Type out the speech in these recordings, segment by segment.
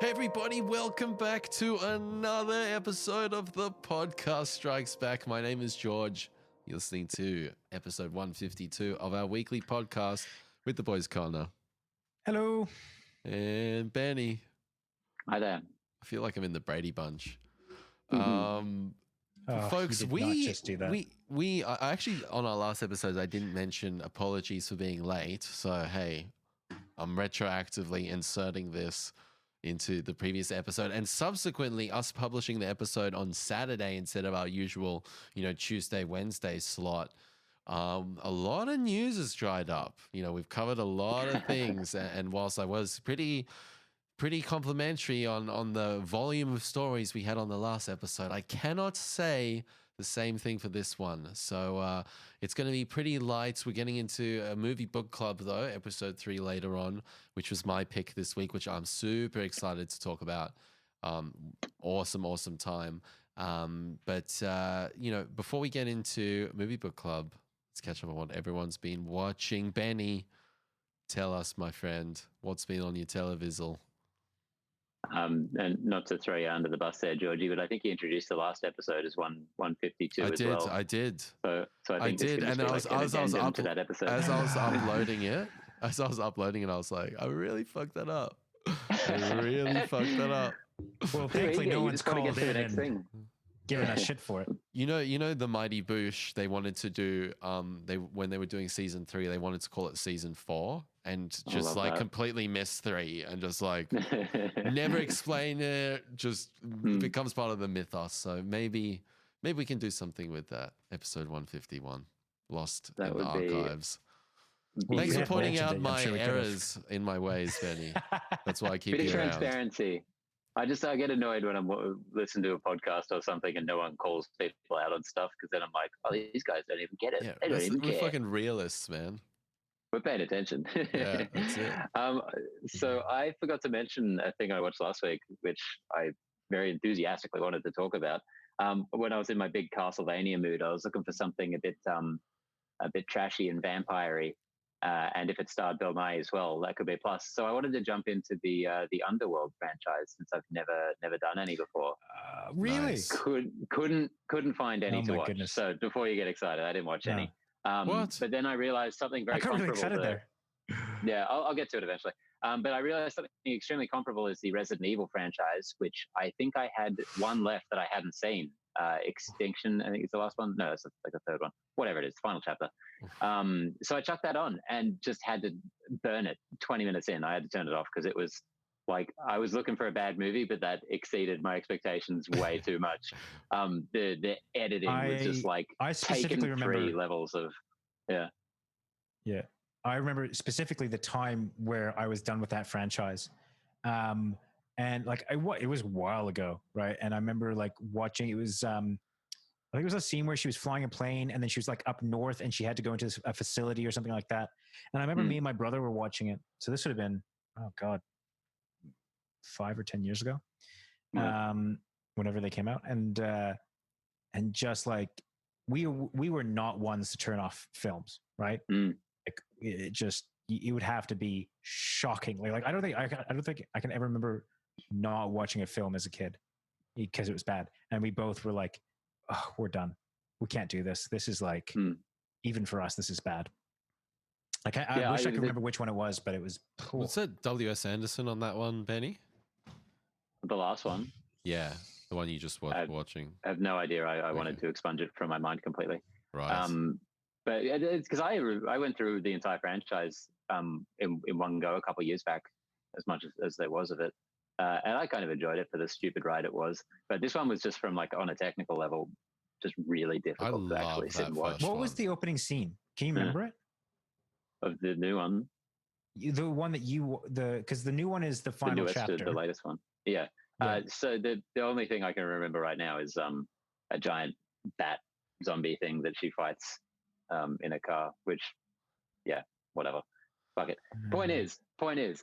Hey everybody, welcome back to another episode of the podcast Strikes Back. My name is George. You're listening to episode 152 of our weekly podcast with the boys Connor. Hello. And Benny. Hi there. I feel like I'm in the Brady Bunch. Folks, I actually, on our last episode, I didn't mention apologies for being late. So, hey, I'm retroactively inserting this into the previous episode, and subsequently us publishing the episode on Saturday instead of our usual, Tuesday, Wednesday slot. A lot of news has dried up. We've covered a lot of things, and whilst I was pretty complimentary on the volume of stories we had on the last episode, I cannot say the same thing for this one. So it's going to be pretty light. We're getting into a movie book club, though, episode 3 later on, which was my pick this week, which I'm super excited to talk about. Awesome time. But before we get into movie book club, let's catch up on what everyone's been watching. Benny, tell us, my friend, what's been on your television? And not to throw you under the bus there, Georgie, but I think you introduced the last episode as 152 as well. I did. So I think did, and as I was uploading it, I was like, I really fucked that up. Well, thankfully, no one's called in and giving us shit for it. You know, the Mighty Boosh, they wanted to do, when they were doing season 3, they wanted to call it season 4, and just like completely miss 3 and just like never explain it, just becomes part of the mythos. So maybe we can do something with that. Episode 151, Lost in the Archives. Thanks for pointing out my errors in my ways, Benny. That's why I keep you around. Transparency. I get annoyed when I'm listening to a podcast or something and no one calls people out on stuff, because then I'm like, oh, these guys don't even get it. Yeah, they don't even care. We're fucking realists, man. We're paying attention. Yeah, that's it. So I forgot to mention a thing I watched last week, which I very enthusiastically wanted to talk about. When I was in my big Castlevania mood, I was looking for something a bit trashy and vampire-y. And if it starred Bill Nye as well, that could be a plus. So I wanted to jump into the Underworld franchise, since I've never done any before. Really? Nice. Couldn't find any to watch. Goodness. So before you get excited, I didn't watch any. What? But then I realized something very comparable. Really excited there. Yeah, I'll get to it eventually. But I realized something extremely comparable is the Resident Evil franchise, which I think I had one left that I hadn't seen. Extinction, I think it's the last one. No, it's like the third one. Whatever it is, final chapter. So I chucked that on and just had to burn it 20 minutes in. I had to turn it off because it was like I was looking for a bad movie, but that exceeded my expectations way too much. The editing was just like taken 3 levels of yeah. I remember specifically the time where I was done with that franchise. And like it was a while ago, right? And I remember like watching. It was I think it was a scene where she was flying a plane, and then she was like up north, and she had to go into a facility or something like that. And I remember me and my brother were watching it. So this would have been 5 or 10 years ago, whenever they came out, and just like we were not ones to turn off films, right? Like it would have to be shockingly like I don't think I can ever remember not watching a film as a kid because it was bad, and we both were like, oh, we're done, we can't do this is like even for us this is bad. Like I wish I could remember which one it was, but it was What's that W.S. Anderson on that one, Benny? The last one? Yeah, the one you just watching. I have no idea. I wanted to expunge it from my mind completely. Right. But it's because I went through the entire franchise in one go a couple of years back, as much as there was of it. And I kind of enjoyed it for the stupid ride it was. But this one was just from like on a technical level, just really difficult to actually sit and watch. What was the opening scene? Can you remember it? Of the new one? The one that because the new one is the final chapter. The latest one. Yeah. So the only thing I can remember right now is a giant bat zombie thing that she fights in a car, which, yeah, whatever. Fuck it. Point is,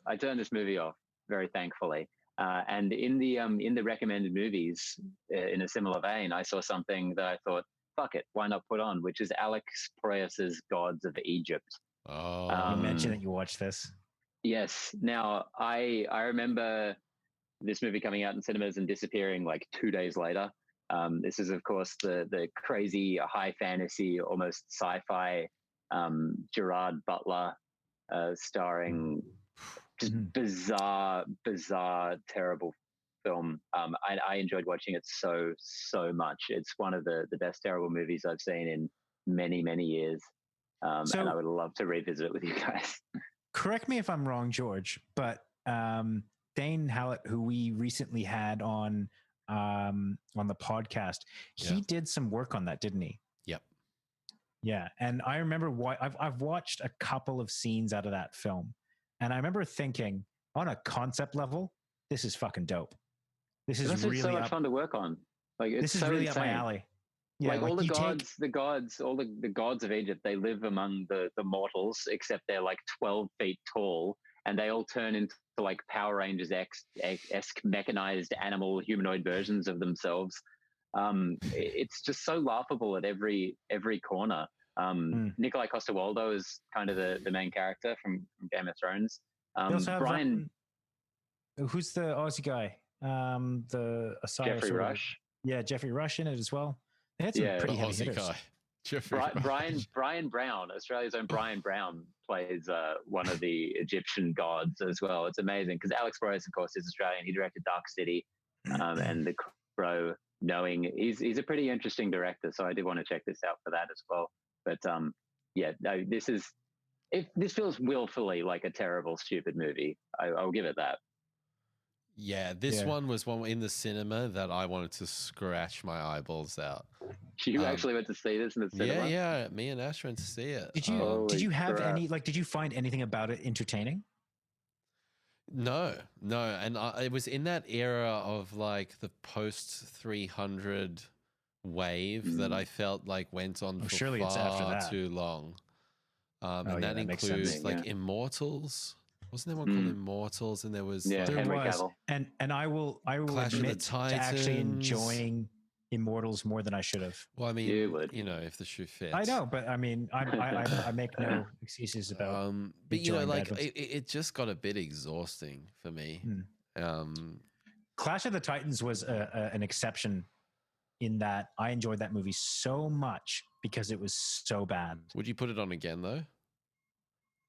I turned this movie off very thankfully. And in the recommended movies, in a similar vein, I saw something that I thought, fuck it, why not put on, which is Alex Proyas's Gods of Egypt. Oh, you mentioned that you watched this. Yes. Now, I remember this movie coming out in cinemas and disappearing like 2 days later. This is, of course, the crazy high fantasy, almost sci-fi Gerard Butler starring just bizarre, terrible film. I enjoyed watching it so much. It's one of the best terrible movies I've seen in many years, and I would love to revisit it with you guys. Correct me if I'm wrong, George, but Dane Hallett, who we recently had on the podcast, he did some work on that, didn't he? Yep. Yeah, and I remember I've watched a couple of scenes out of that film, and I remember thinking, on a concept level, this is fucking dope. This is really so much fun to work on. Like, it's this is so really insane. up my alley. Yeah, like all the gods, all the gods of Egypt, they live among the mortals, except they're like 12 feet tall, and they all turn into like Power Rangers esque mechanized animal humanoid versions of themselves. It's just so laughable at every corner. Nikolai Coster-Waldau is kind of the main character from Game of Thrones. Brian, who's the Aussie guy? The Osiris Jeffrey Rush. Yeah, Jeffrey Rush in it as well. They had some pretty heavy hitters. Brian Brown, Australia's own Brian Brown, plays one of the Egyptian gods as well. It's amazing because Alex Proyas, of course, is Australian. He directed Dark City and The Crow. Knowing he's a pretty interesting director, so I did want to check this out for that as well. But this feels willfully like a terrible, stupid movie. I'll give it that. Yeah, this one was one in the cinema that I wanted to scratch my eyeballs out. You actually went to see this in the cinema? Yeah. Me and Ash went to see it. Did you have any, like, did you find anything about it entertaining? No. And it was in that era of like the post 300 wave that I felt like went on for surely far it's after that. too long. And that includes like Immortals. Wasn't there one called Immortals? And there was and I will Clash admit to actually enjoying Immortals more than I should have. Well, I mean, if the shoe fits. I know, but I mean, I make no excuses about. But like it just got a bit exhausting for me. Clash of the Titans was an exception in that I enjoyed that movie so much because it was so bad. Would you put it on again though?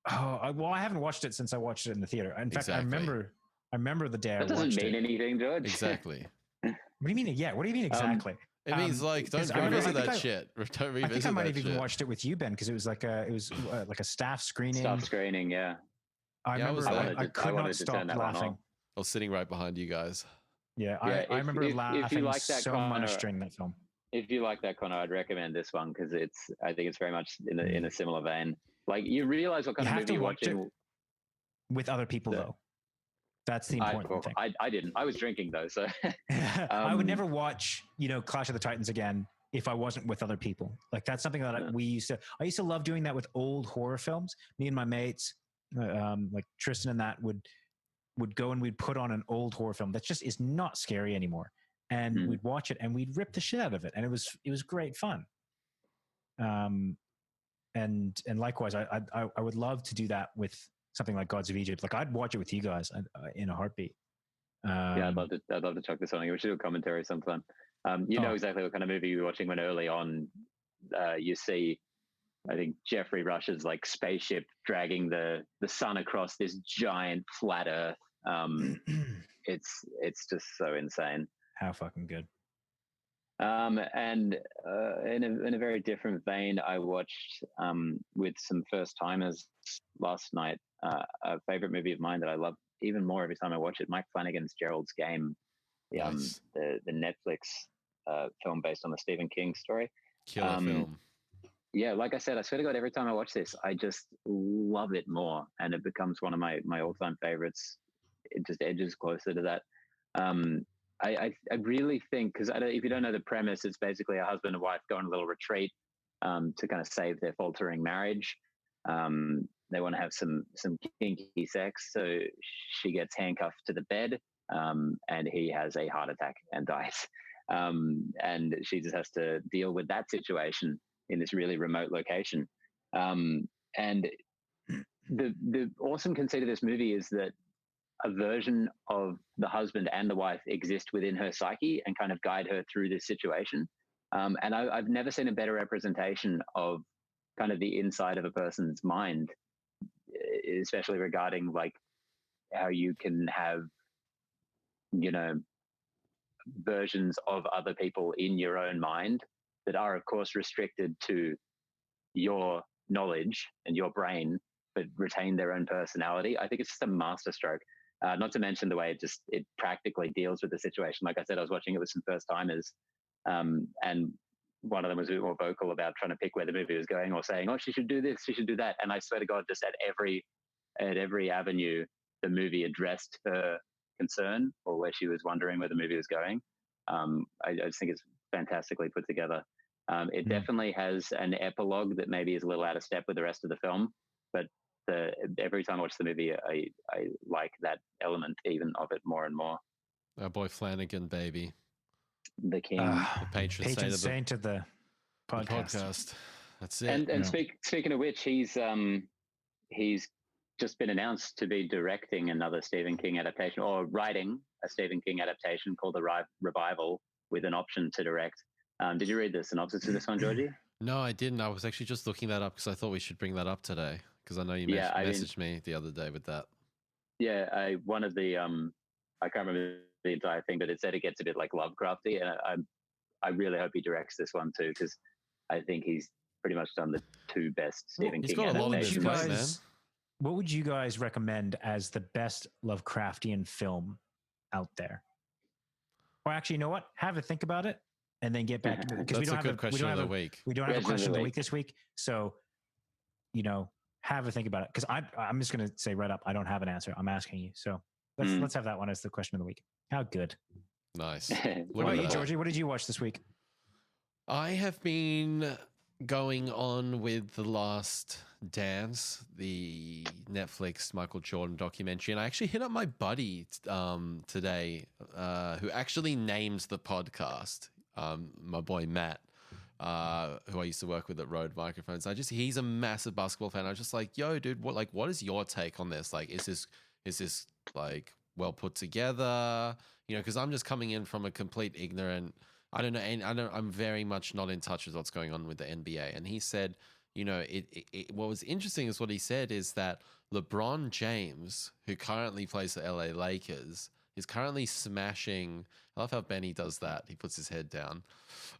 Oh, I haven't watched it since I watched it in the theater. In fact, I remember the day I watched it. That doesn't mean anything, George. Exactly. What do you mean? Yeah, what do you mean exactly? It means like don't revisit that shit. Don't revisit that. I think I might have even watched it with you, Ben, because it was like a staff screening. Staff screening, yeah. I remember I could not stop laughing. I was sitting right behind you guys. Yeah, I remember laughing so much during that film. If you like that, Connor, I'd recommend this one because I think it's very much in a similar vein. Like, you realize what kind of movie you're watching with other people, though. That's the important thing. I didn't. I was drinking though, so I would never watch, Clash of the Titans again if I wasn't with other people. Like, that's something that I used to love doing that with old horror films. Me and my mates, like Tristan and that would go and we'd put on an old horror film that just is not scary anymore, and we'd watch it and we'd rip the shit out of it, and it was great fun. And likewise, I would love to do that with something like Gods of Egypt. Like, I'd watch it with you guys in a heartbeat. I'd love to chuck this on. We should do a commentary sometime. Know exactly what kind of movie you're watching when early on you see, I think, Jeffrey Rush's like spaceship dragging the sun across this giant flat Earth. It's just so insane. How fucking good. And in a very different vein, I watched with some first timers last night a favorite movie of mine that I love even more every time I watch it. Mike Flanagan's Gerald's Game, the Netflix film based on the Stephen King story. Killer film. Yeah, like I said, I swear to God, every time I watch this, I just love it more, and it becomes one of my all-time favorites. It just edges closer to that. I really think, because if you don't know the premise, it's basically a husband and wife go on a little retreat to kind of save their faltering marriage. They want to have some kinky sex, so she gets handcuffed to the bed, and he has a heart attack and dies. And she just has to deal with that situation in this really remote location. And the awesome conceit of this movie is that a version of the husband and the wife exist within her psyche and kind of guide her through this situation. And I've never seen a better representation of kind of the inside of a person's mind, especially regarding like how you can have, versions of other people in your own mind that are, of course, restricted to your knowledge and your brain, but retain their own personality. I think it's just a masterstroke. Not to mention the way it practically deals with the situation. Like I said, I was watching it with some first timers, and one of them was a bit more vocal about trying to pick where the movie was going, or saying, "Oh, she should do this, she should do that." And I swear to God, just at every avenue, the movie addressed her concern or where she was wondering where the movie was going. I just think it's fantastically put together. It definitely has an epilogue that maybe is a little out of step with the rest of the film, but every time I watch the movie, I like that element even of it more and more. Our boy Flanagan, baby. The king. The patron saint of the podcast. That's it. And speaking of which, he's just been announced to be directing another Stephen King adaptation, or writing a Stephen King adaptation called The Revival, with an option to direct. Did you read the synopsis of this one, Georgie? No, I didn't. I was actually just looking that up because I thought we should bring that up today, because I know you messaged me the other day with that. Yeah, one of the I can't remember the entire thing, but it said it gets a bit like Lovecrafty, and I really hope he directs this one too, because I think he's pretty much done the two best Stephen King adaptations. What would you guys recommend as the best Lovecraftian film out there? Or actually, you know what? Have a think about it and then get back to it. Because we don't have a question of the week. We don't have a question of the week this week. So, have a think about it. Because I'm just going to say right up, I don't have an answer. I'm asking you. So let's have that one as the question of the week. How good. Nice. What about you, Georgie? What did you watch this week? I have been going on with The Last Dance, the Netflix Michael Jordan documentary, and I actually hit up my buddy today, who actually names the podcast, my boy Matt, who I used to work with at Rode Microphones. He's a massive basketball fan. I was just like, yo, dude, what is your take on this? Like, is this like well put together? Because I'm just coming in from a complete ignorant. I don't know, and I'm very much not in touch with what's going on with the NBA. And he said, what was interesting is what he said is that LeBron James, who currently plays the LA Lakers, is currently smashing. I love how Benny does that. He puts his head down.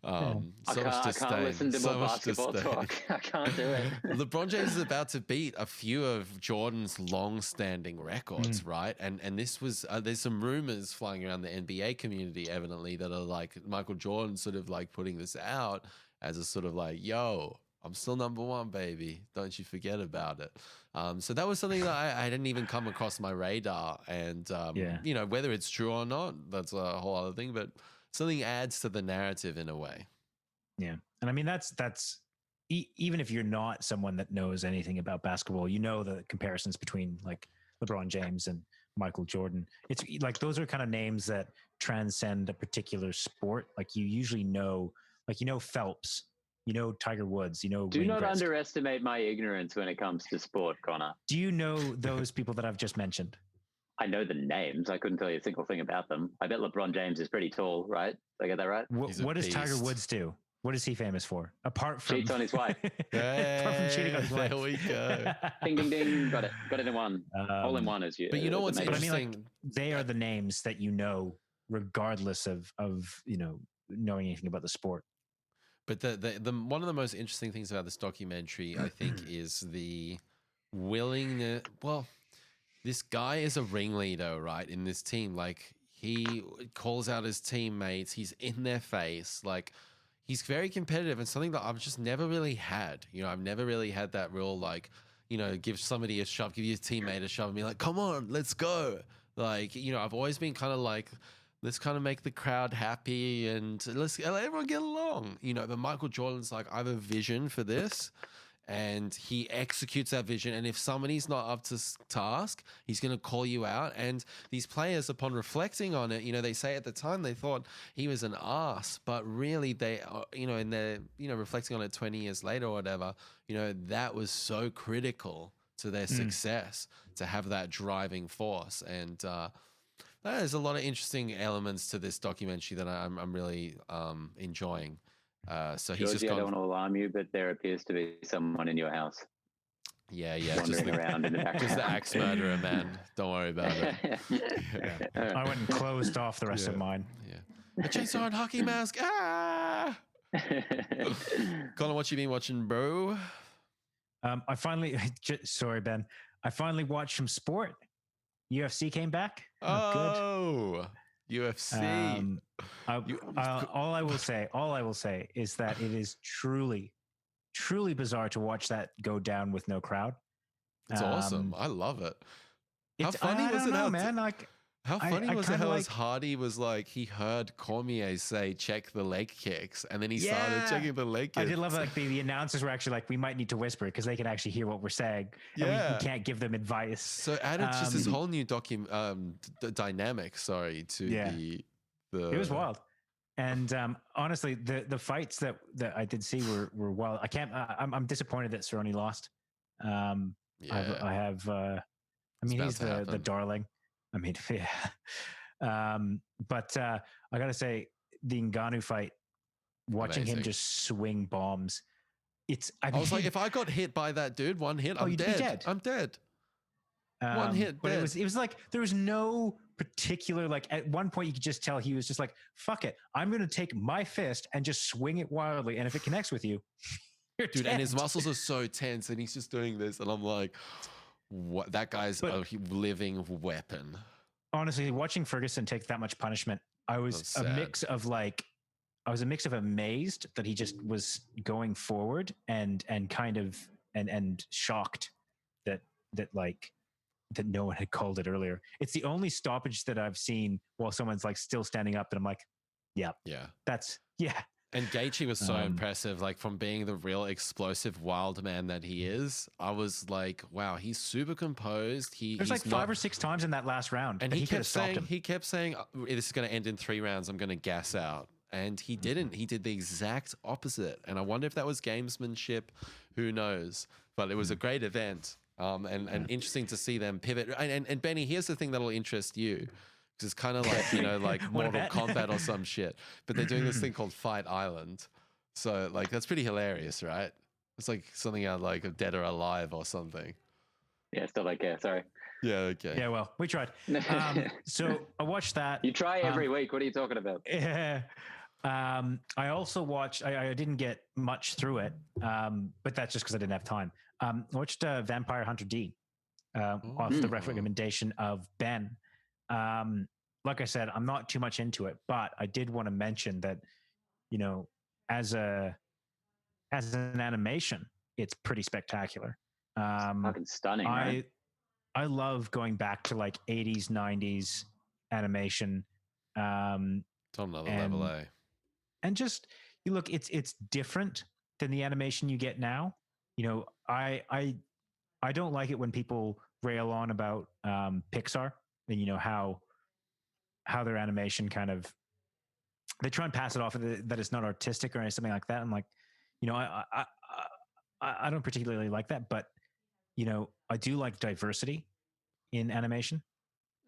I can't listen to more basketball talk. I can't do it. LeBron James is about to beat a few of Jordan's long-standing records, right? And this was there's some rumors flying around the NBA community, evidently, that are like Michael Jordan sort of like putting this out as a sort of like, yo, I'm still number one, baby. Don't you forget about it. So that was something that I didn't even come across my radar. And, whether it's true or not, that's a whole other thing. But something adds to the narrative in a way. Yeah. And I mean, that's even if you're not someone that knows anything about basketball, the comparisons between like LeBron James and Michael Jordan. It's like those are kind of names that transcend a particular sport. Like you usually know, Phelps. Tiger Woods, Do not underestimate my ignorance when it comes to sport, Connor. Do you know those people that I've just mentioned? I know the names. I couldn't tell you a single thing about them. I bet LeBron James is pretty tall, right? Did I get that right? What does Tiger Woods do? What is he famous for? Apart from cheats on his wife. Apart from cheating on his wife. There we go. Ding, ding, ding. Got it in one. All in one, as you. But you know what's interesting? I mean, they are the names that regardless of knowing anything about the sport. But the one of the most interesting things about this documentary, I think, is the willingness. Well, this guy is a ringleader, right, in this team. Like, he calls out his teammates. He's in their face. Like, he's very competitive, and something that I've just never really had. I've never really had that real, like, give somebody a shove, give your teammate a shove, and be like, come on, let's go. Like, I've always been kind of like, let's kind of make the crowd happy and let's let everyone get along, But Michael Jordan's like, I have a vision for this, and he executes that vision. And if somebody's not up to task, he's going to call you out. And these players, upon reflecting on it, they say at the time they thought he was an ass, but really they, and they're, reflecting on it 20 years later or whatever, that was so critical to their success, to have that driving force. And there's a lot of interesting elements to this documentary that I'm really enjoying. So he's just Georgie, I don't want to alarm you, but there appears to be someone in your house. Yeah, Wandering around in the background. Just the axe murderer, man. Don't worry about it. Yeah. I went and closed off the rest of mine. Yeah. A chainsaw and hockey mask. Ah! Colin, what you been watching, bro? I finally, sorry, Ben. I finally watched some sport. UFC came back. Oh, good. UFC. All I will say is that it is truly bizarre to watch that go down with no crowd. It's awesome. I love it. How funny was it, man? Like, how funny was it how Hardy was like, he heard Cormier say, check the leg kicks, and then he started checking the leg kicks. I did love like the announcers were actually like, we might need to whisper because they can actually hear what we're saying. And we can't give them advice. So added just this whole new dynamic, to the It was wild. And honestly, the fights that I did see were wild. I'm disappointed that Cerrone lost. I mean, he's the darling. I mean, yeah. But I gotta say, the Ngannou fight, watching him just swing bombs, I was like, if I got hit by that dude, one hit, I'm dead. I'm dead. One hit, but dead. it was like there was no particular, like at one point you could just tell he was just like, fuck it, I'm going to take my fist and just swing it wildly, and if it connects with you, you're dude dead. And his muscles are so tense and he's just doing this, and I'm like, what? That guy's a living weapon. Honestly, watching Ferguson take that much punishment, I was a mix of amazed that he just was going forward and kind of and shocked that no one had called it earlier. It's the only stoppage that I've seen while someone's like still standing up, and I'm like, yeah. And Gaethje was so impressive, like from being the real explosive wild man that he is. I was like, wow, he's super composed. There's like 5 or 6 times in that last round, and he kept saying, this is going to end in 3 rounds. I'm going to gas out. And he didn't. He did the exact opposite. And I wonder if that was gamesmanship. Who knows? But it was a great event. And interesting to see them pivot. And Benny, here's the thing that'll interest you. It's kind of like, like Mortal Kombat or some shit. But they're doing this thing called Fight Island. So like, that's pretty hilarious, right? It's like something out like of Dead or Alive or something. Yeah, still like, sorry. Yeah, okay. Yeah, well, we tried. So I watched that. You try every week. What are you talking about? Yeah. I also watched, I didn't get much through it, but that's just because I didn't have time. I watched Vampire Hunter D off the recommendation of Ben. Like I said, I'm not too much into it, but I did want to mention that, as an animation, it's pretty spectacular. It's fucking stunning. Right? I love going back to like 80s, 90s animation. It's on another level, eh? And just you look, it's different than the animation you get now. I don't like it when people rail on about Pixar and how their animation kind of, they try and pass it off that it's not artistic or something like that. I'm like, I don't particularly like that, but I do like diversity in animation.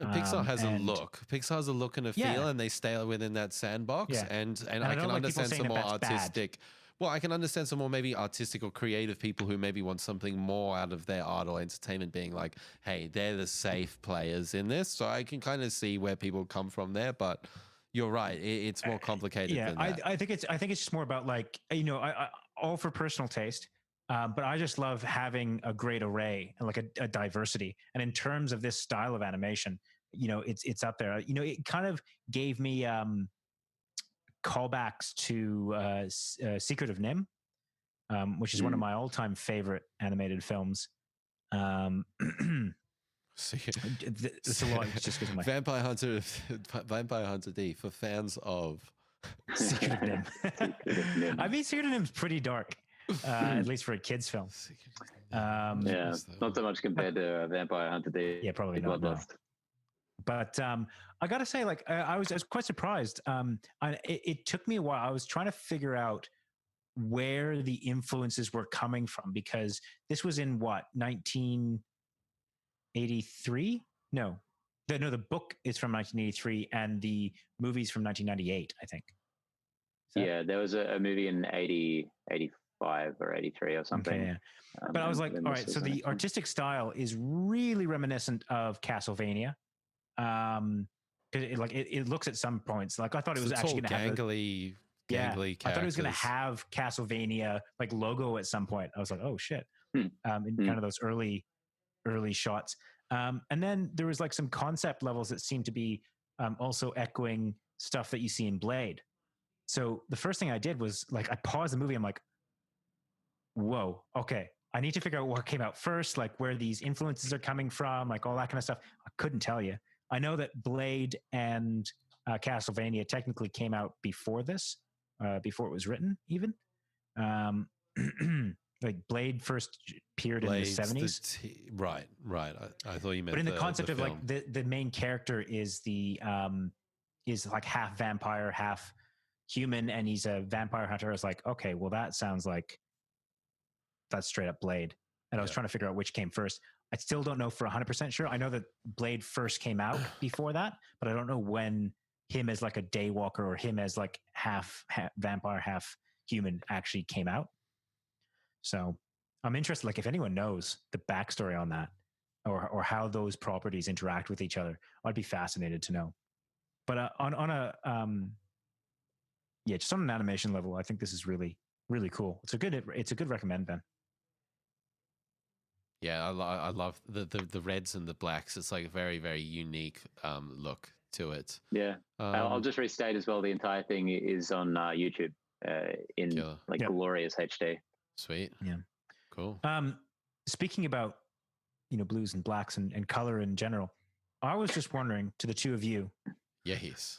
Pixar has a look. Pixar has a look and a feel, and they stay within that sandbox. Yeah. And I can understand some more artistic. Well, I can understand some more maybe artistic or creative people who maybe want something more out of their art or entertainment, being like, hey, they're the safe players in this. So I can kind of see where people come from there, but you're right. It's more complicated than that. I think it's just more about like, I all for personal taste. But I just love having a great array and like a diversity. And in terms of this style of animation, it's up there. It kind of gave me callbacks to Secret of Nim, which is one of my all-time favorite animated films. It's a lot. It's just because Vampire Hunter D for fans of Secret of Nim. I mean, Secret of Nim's pretty dark. At least for a kid's film. Not so much compared to Vampire Hunter D. Yeah, probably not. No. But I gotta say, like, I was quite surprised. It took me a while. I was trying to figure out where the influences were coming from, because this was in what, 1983? No, the book is from 1983 and the movie's from 1998, I think. Yeah, there was a movie in 85 or 83 or something. Okay, yeah. But I was like, all right, so the artistic style is really reminiscent of Castlevania. It looks at some points like I thought it was actually going to have gangly I thought it was going to have Castlevania like logo at some point. I was like, oh shit. In kind of those early shots. And then there was like some concept levels that seemed to be also echoing stuff that you see in Blade. So the first thing I did was like, I paused the movie. I'm like, whoa, okay. I need to figure out what came out first, like where these influences are coming from, like all that kind of stuff. I couldn't tell you. I know that Blade and Castlevania technically came out before this, before it was written even. Like Blade first appeared Blade's in the 70s. Right. I thought you meant. But in the concept of like the main character is is like half vampire, half human, and he's a vampire hunter. I was like, okay, well that sounds like that's straight up Blade. And I was trying to figure out which came first. I still don't know for 100% sure. I know that Blade first came out before that, but I don't know when him as like a daywalker or him as like half vampire, half human actually came out. So I'm interested, like if anyone knows the backstory on that or how those properties interact with each other, I'd be fascinated to know. But just on an animation level, I think this is really, really cool. It's a good recommend, Ben. Yeah, I love the reds and the blacks. It's like a very, very unique look to it. Yeah. I'll just restate as well, the entire thing is on YouTube in glorious HD. Sweet. Yeah. Cool. Speaking about, blues and blacks and color in general, I was just wondering to the two of you. Yes.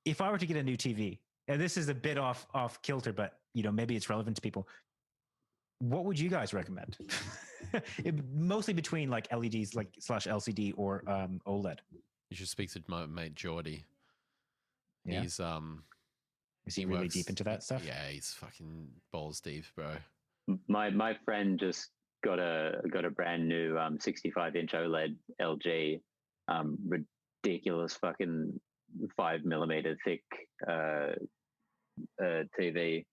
If I were to get a new TV, and this is a bit off kilter, but maybe it's relevant to people, what would you guys recommend? Mostly between like LEDs, like / LCD or OLED. You should speak to my mate Geordie. Yeah. He's is he really deep into that stuff? Yeah, he's fucking balls deep, bro. My friend just got a brand new 65-inch OLED LG, ridiculous fucking 5mm thick TV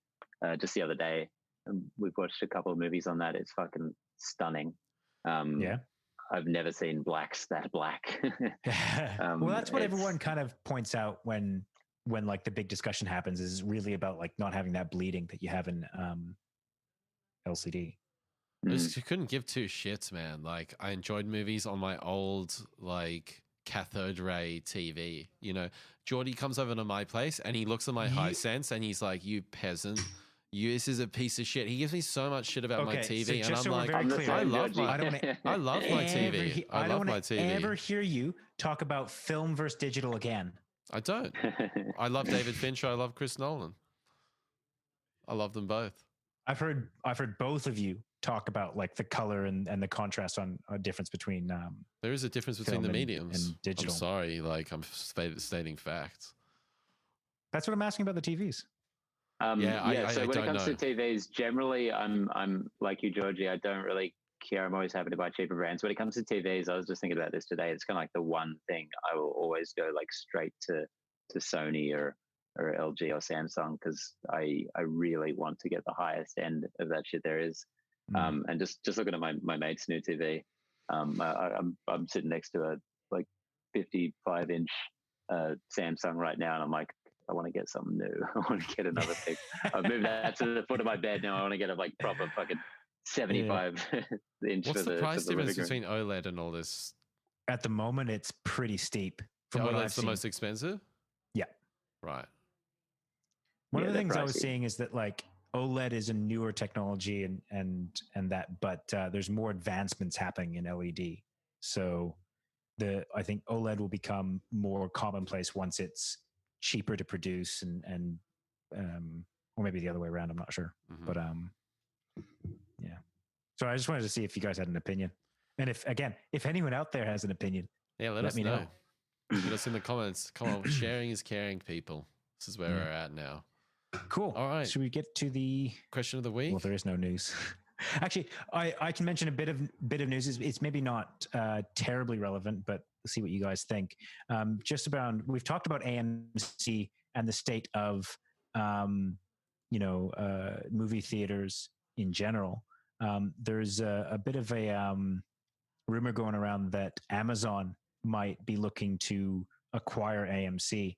just the other day. We've watched a couple of movies on that. It's fucking stunning. Yeah. I've never seen blacks that black. Well, that's what everyone kind of points out when like the big discussion happens, is really about like not having that bleeding that you have in LCD. I just couldn't give two shits, man. Like I enjoyed movies on my old like cathode ray TV. Geordie comes over to my place and he looks at my Hisense and he's like, "You peasant. This is a piece of shit." He gives me so much shit about my TV, so and I'm like, I love my TV. I love my TV. Ever hear you talk about film versus digital again? I don't. I love David Fincher. I love Chris Nolan. I love them both. I've heard both of you talk about like the color and the contrast on a difference between. There is a difference between the mediums and digital. I'm sorry, like I'm stating facts. That's what I'm asking about the TVs. So when it comes to TVs, generally, I'm like you, Georgie. I don't really care. I'm always happy to buy cheaper brands. When it comes to TVs, I was just thinking about this today. It's kind of like the one thing I will always go like straight to Sony or LG or Samsung, because I really want to get the highest end of that shit there is. And just looking at my mate's new TV, I'm sitting next to a like 55-inch Samsung right now, and I'm like, I want to get something new. I want to get another thing. I've moved that to the foot of my bed now. I want to get a like proper fucking 75 inch. What's the price difference between OLED and all this? At the moment, it's pretty steep. From what I've OLED's the most expensive? Yeah. Right. One of the things I was seeing is that like OLED is a newer technology and that, but there's more advancements happening in LED. So I think OLED will become more commonplace once it's cheaper to produce and or maybe the other way around. I'm not sure, but yeah. So I just wanted to see if you guys had an opinion, and if anyone out there has an opinion, let us know. Let us in the comments. Come on, sharing is caring, people. This is where we're at now. Cool. All right. Should we get to the question of the week? Well, there is no news. Actually, I can mention a bit of news. It's maybe not terribly relevant, but we'll see what you guys think. Just about, we've talked about AMC and the state of movie theaters in general. There's a bit of a rumor going around that Amazon might be looking to acquire AMC.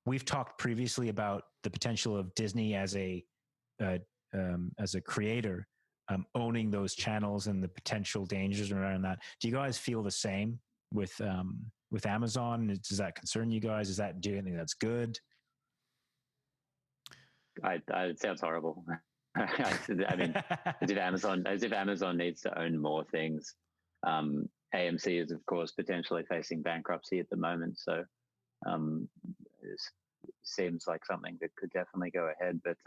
We've talked previously about the potential of Disney as a creator owning those channels and the potential dangers around that. Do you guys feel the same with Amazon? Does that concern you guys? Is that, do you think that's good? It sounds horrible. I mean, as if Amazon needs to own more things. AMC is, of course, potentially facing bankruptcy at the moment, so it seems like something that could definitely go ahead. But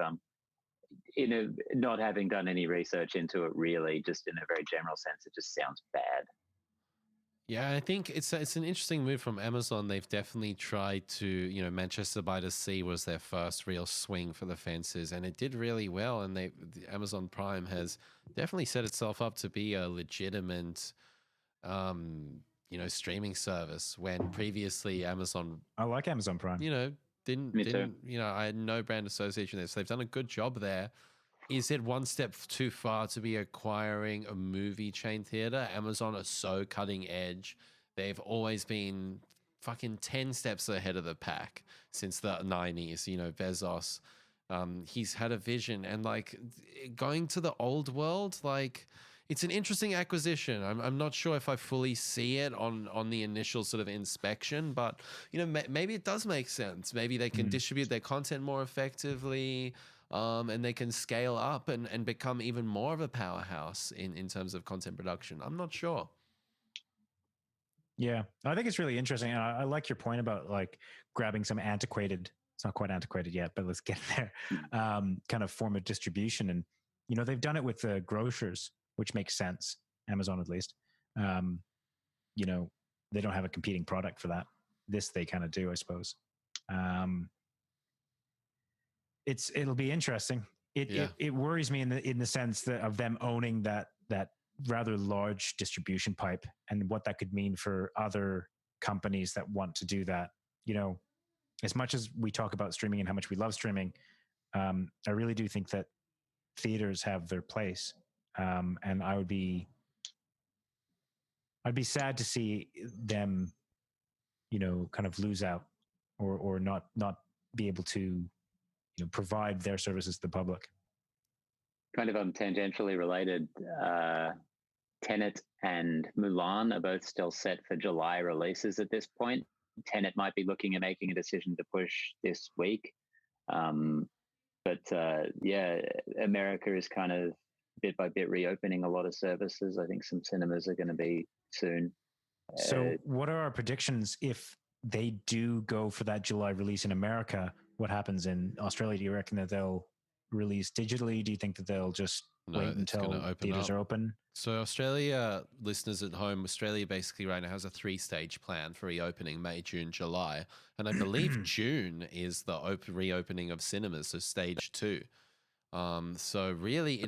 not having done any research into it, really, just in a very general sense, it just sounds bad. Yeah, I think it's an interesting move from Amazon. They've definitely tried to, Manchester by the Sea was their first real swing for the fences, and it did really well. And Amazon Prime has definitely set itself up to be a legitimate, streaming service. When previously Amazon, I like Amazon Prime. Didn't I had no brand association there, so they've done a good job there. Is it one step too far to be acquiring a movie chain theater? Amazon are so cutting edge. They've always been fucking 10 steps ahead of the pack since the 90s. Bezos, he's had a vision, and like going to the old world, like it's an interesting acquisition. I'm not sure if I fully see it on the initial sort of inspection, but maybe it does make sense. Maybe they can distribute their content more effectively. And they can scale up and become even more of a powerhouse in terms of content production. I'm not sure. Yeah, I think it's really interesting. And I like your point about like grabbing some antiquated, it's not quite antiquated yet, but let's get there, kind of form of distribution. And, they've done it with the grocers, which makes sense. Amazon, at least. They don't have a competing product for that. This they kind of do, I suppose. It'll be interesting. It worries me in the sense that of them owning that rather large distribution pipe and what that could mean for other companies that want to do that. As much as we talk about streaming and how much we love streaming, I really do think that theaters have their place. And I'd be sad to see them, kind of lose out or not be able to provide their services to the public. Kind of tangentially related, Tenet and Mulan are both still set for July releases at this point. Tenet might be looking at making a decision to push this week. But America is kind of bit by bit reopening a lot of services. I think some cinemas are going to be soon. So what are our predictions if they do go for that July release in America? What happens in Australia? Do you reckon that they'll release digitally? Do you think that they'll just wait until theaters are open? So Australia, listeners at home, Australia basically right now has a 3-stage plan for reopening: May, June, July. And I believe June is the reopening of cinemas, so stage 2. So really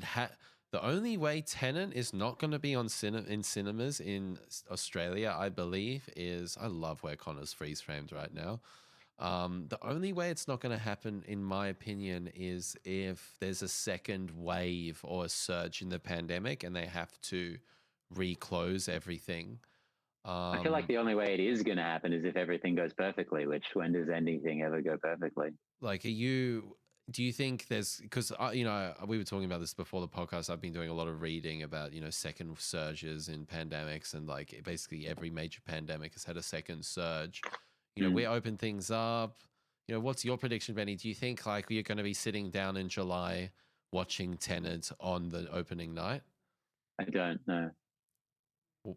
the only way Tenet is not going to be in cinemas in Australia, I believe, is, I love where Connor's freeze framed right now. The only way it's not going to happen, in my opinion, is if there's a second wave or a surge in the pandemic and they have to reclose everything. I feel like the only way it is going to happen is if everything goes perfectly, which when does anything ever go perfectly? Like, do you think there's, because, we were talking about this before the podcast. I've been doing a lot of reading about, second surges in pandemics, and like basically every major pandemic has had a second surge. We open things up. What's your prediction, Benny? Do you think like you're going to be sitting down in July watching Tenet on the opening night? I don't know.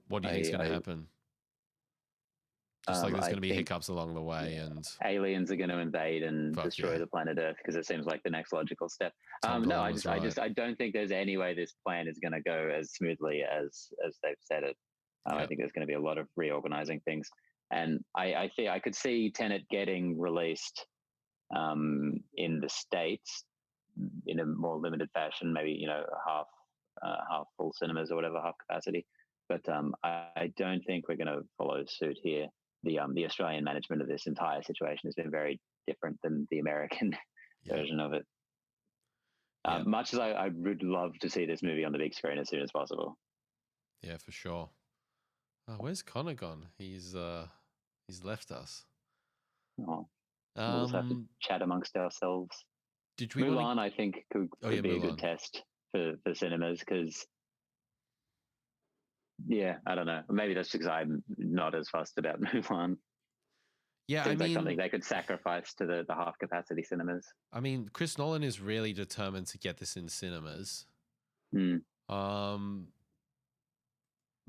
What do you think is going to happen? Just like there's going to be hiccups along the way, and aliens are going to invade and destroy the planet Earth, because it seems like the next logical step. I don't think there's any way this plan is going to go as smoothly as they've said it. I think there's going to be a lot of reorganizing things. And I think I could see Tenet getting released in the States in a more limited fashion, maybe half full cinemas or whatever, half capacity. But I don't think we're going to follow suit here. The Australian management of this entire situation has been very different than the American version of it. Much as I would love to see this movie on the big screen as soon as possible. Yeah, for sure. Where's Connor gone? He's left us. Oh, we'll just have to chat amongst ourselves. Did we Mulan, I think, could be a good test for cinemas because, I don't know. Maybe that's because I'm not as fussed about Mulan. Yeah, Seems like something they could sacrifice to the half capacity cinemas. I mean, Chris Nolan is really determined to get this in cinemas.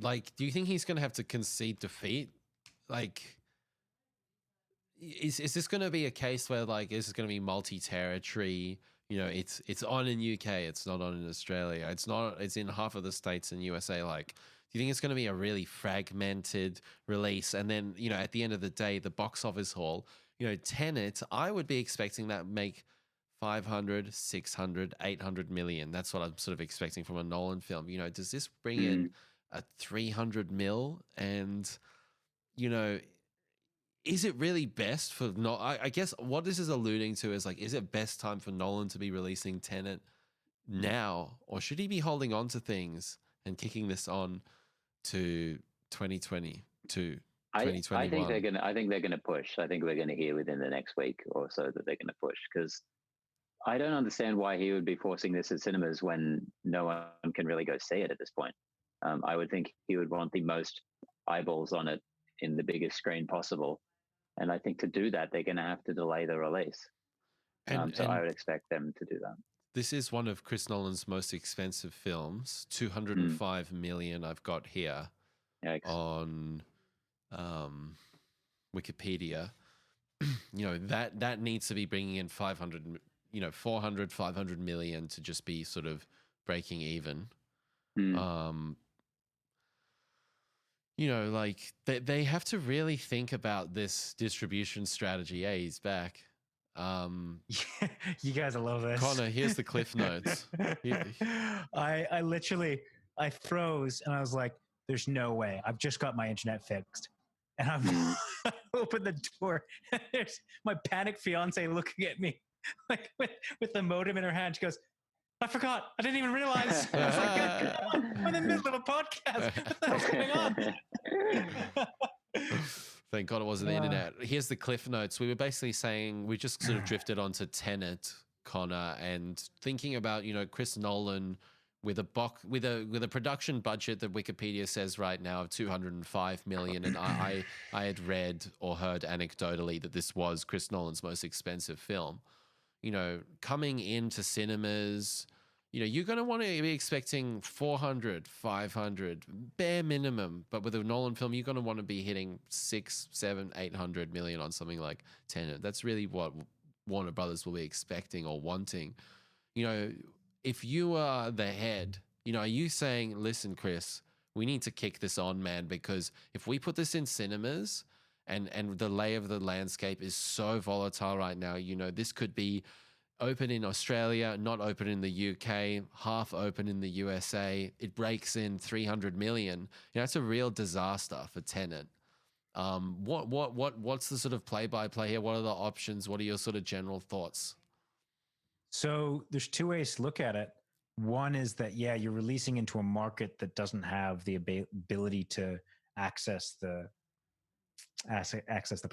Like, do you think he's going to have to concede defeat? Like, is this going to be a case where, like, is it going to be multi-territory? It's on in UK, it's not on in Australia. It's in half of the states in USA. Like, do you think it's going to be a really fragmented release? And then, at the end of the day, the box office haul, Tenet, I would be expecting that make 500, 600, 800 million. That's what I'm sort of expecting from a Nolan film. Does this bring in a 300 mil? And, is it really best for I guess what this is alluding to is, like, is it best time for Nolan to be releasing Tenet now, or should he be holding on to things and kicking this on to 2020 to 2021? I think they're gonna push. I think we're gonna hear within the next week or so that they're gonna push, because I don't understand why he would be forcing this at cinemas when no one can really go see it at this point. I would think he would want the most eyeballs on it in the biggest screen possible. And I think to do that, they're going to have to delay the release. So I would expect them to do that. This is one of Chris Nolan's most expensive films, 205 million I've got here. Yikes. On Wikipedia. That needs to be bringing in 500, 400, 500 million to just be sort of breaking even. Like they have to really think about this distribution strategy. Hey, he's back. You guys, I love this. Connor, here's the cliff notes. I literally froze and I was like, there's no way. I've just got my internet fixed. And I've opened the door and there's my panicked fiance looking at me like with the modem in her hand. She goes, I forgot. I didn't even realize. I was like, I'm in the middle of a podcast. What the hell's going on? Thank God it wasn't the internet. Here's the cliff notes. We were basically saying, we just sort of drifted onto Tenet, Connor, and thinking about, Chris Nolan with a production budget that Wikipedia says right now of 205 million. And I had read or heard anecdotally that this was Chris Nolan's most expensive film. Coming into cinemas, you're going to want to be expecting 400, 500, bare minimum. But with a Nolan film, you're going to want to be hitting 6, 7, 800 million on something like Tenet. That's really what Warner Brothers will be expecting or wanting. If you are the head, are you saying, listen, Chris, we need to kick this on, man, because if we put this in cinemas, and the lay of the landscape is so volatile right now. This could be open in Australia, not open in the UK, half open in the USA. It breaks in 300 million. It's a real disaster for Tenet. What's the sort of play-by-play here? What are the options? What are your sort of general thoughts? So there's two ways to look at it. One is that, you're releasing into a market that doesn't have the ability to access the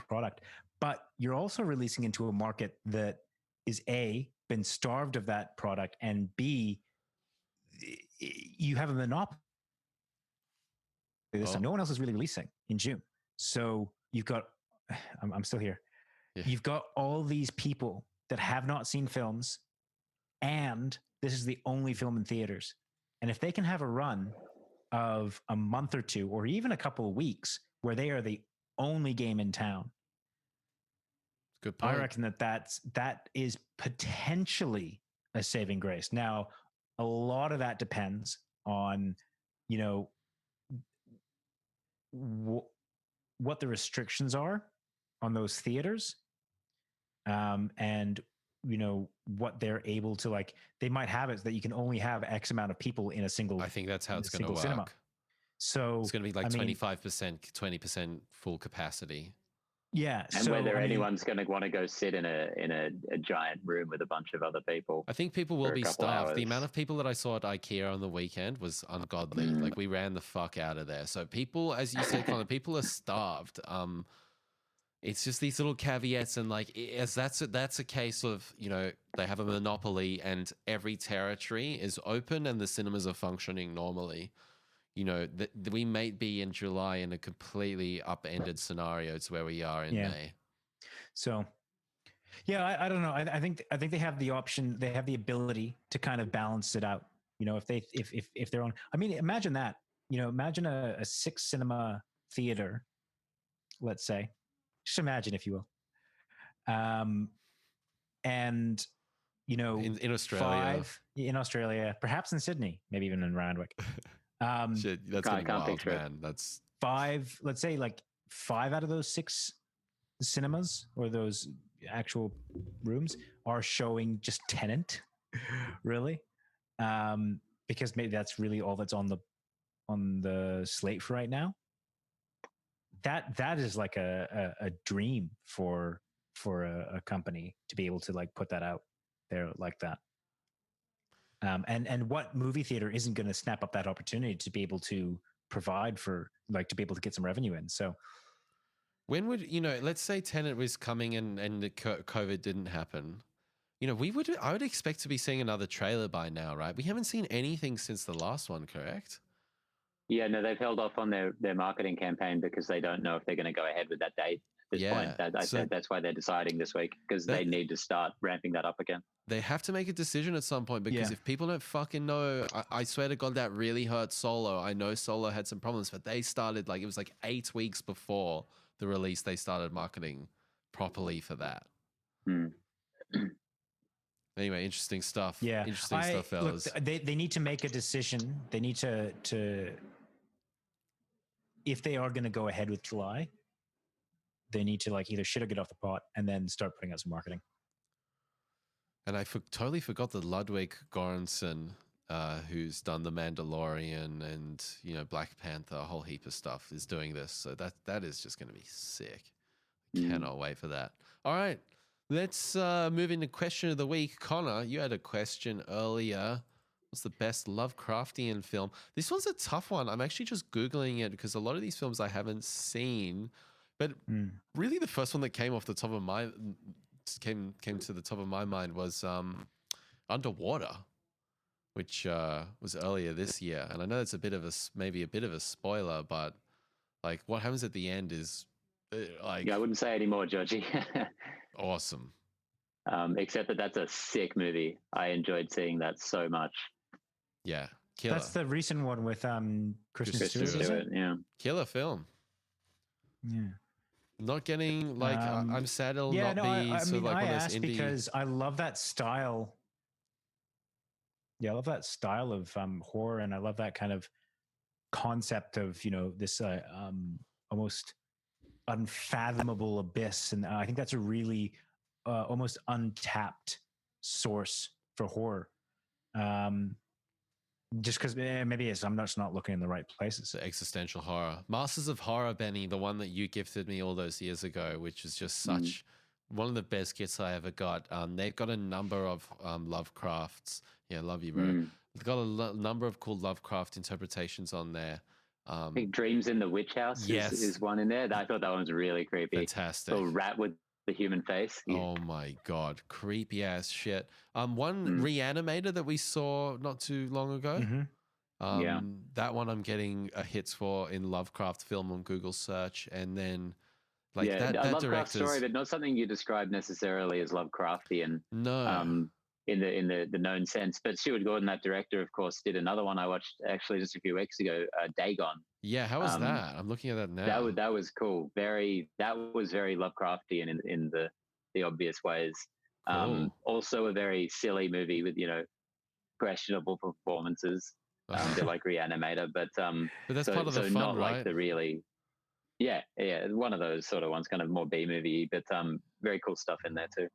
product, but you're also releasing into a market that is been starved of that product, and B, you have a monopoly. This time, no one else is really releasing in June, so you've got. I'm still here. Yeah. You've got all these people that have not seen films, and this is the only film in theaters. And if they can have a run of a month or two, or even a couple of weeks, where they are the only game in town, good point. I reckon that is potentially a saving grace. Now, a lot of that depends on, what the restrictions are on those theaters. and what they're able to like. They might have it that you can only have X amount of people in a single. I think that's how it's going to work. Cinema. So it's going to be like 25%, 20% full capacity. Yeah, and whether anyone's going to want to go sit in a giant room with a bunch of other people. I think people will be starved. The amount of people that I saw at IKEA on the weekend was ungodly. Like we ran the fuck out of there. So people, as you said, Connor, people are starved. It's just these little caveats, and like as that's a case of they have a monopoly and every territory is open and the cinemas are functioning normally. We may be in July in a completely upended scenario to where we are in May. So, yeah, I don't know. I think they have the option. They have the ability to kind of balance it out. If they're on. I mean, imagine that. Imagine a 6 cinema theater. Let's say, just imagine, if you will. And in Australia, 5 in Australia, perhaps in Sydney, maybe even in Randwick. Shit, that's getting wild, man. That's 5. Let's say like 5 out of those 6 cinemas or those actual rooms are showing just Tenet, really, because maybe that's really all that's on the slate for right now. That is like a dream for a company to be able to like put that out there like that. And what movie theater isn't going to snap up that opportunity to be able to provide for, like, to be able to get some revenue in? So when would, let's say Tenet was coming and the COVID didn't happen, I would expect to be seeing another trailer by now, right? We haven't seen anything since the last one, correct? Yeah, no, they've held off on their marketing campaign because they don't know if they're going to go ahead with that date at this point. That's why they're deciding this week, because they need to start ramping that up again. They have to make a decision at some point, because if people don't fucking know, I swear to God, that really hurt Solo. I know Solo had some problems, but they started it was like 8 weeks before the release, they started marketing properly for that. Anyway, interesting stuff. Yeah. Interesting stuff, fellas. Look, they need to make a decision. They need to if they are going to go ahead with July, they need to either shit or get off the pot and then start putting out some marketing. And I totally forgot that Ludwig Göransson, who's done The Mandalorian and Black Panther, a whole heap of stuff, is doing this. So that is just going to be sick. Cannot wait for that. All right, let's move into question of the week. Connor, you had a question earlier. What's the best Lovecraftian film? This one's a tough one. I'm actually just Googling it because a lot of these films I haven't seen. But really the first one that came off the top of my came to the top of my mind was Underwater, which was earlier this year. And I know it's maybe a bit of a spoiler, but like what happens at the end is I wouldn't say any more, Georgie. Awesome. Except that's a sick movie. I enjoyed seeing that so much. Yeah, killer. That's the recent one with Kristen Stewart. Yeah, killer film. Yeah. Not getting I'm sad it'll not be I asked indie... because I love that style. Yeah, I love that style of horror, and I love that kind of concept of this almost unfathomable abyss, and I think that's a really almost untapped source for horror. Just because maybe I'm just not looking in the right places. The existential horror. Masters of Horror, Benny, the one that you gifted me all those years ago, which is just such one of the best kits I ever got. They've got a number of Lovecrafts. Yeah, love you, bro. They've got a number of cool Lovecraft interpretations on there. I think Dreams in the Witch House is one in there. I thought that one was really creepy. Fantastic. Little rat with the human face. Yeah. Oh my God. Creepy ass shit. One Reanimator that we saw not too long ago. That one I'm getting a hits for in Lovecraft film on Google search. And then that Lovecraft director's story, but not something you describe necessarily as Lovecraftian. No. In the known sense. But Stuart Gordon, that director, of course, did another one I watched actually just a few weeks ago, Dagon. Yeah, how was that? I'm looking at that now. That was cool. That was very Lovecraftian in the obvious ways. Cool. Also a very silly movie with questionable performances. A bit like Reanimator, but that's part of the fun, not right? like the really. Yeah, one of those sort of ones, kind of more B movie, but very cool stuff in there too.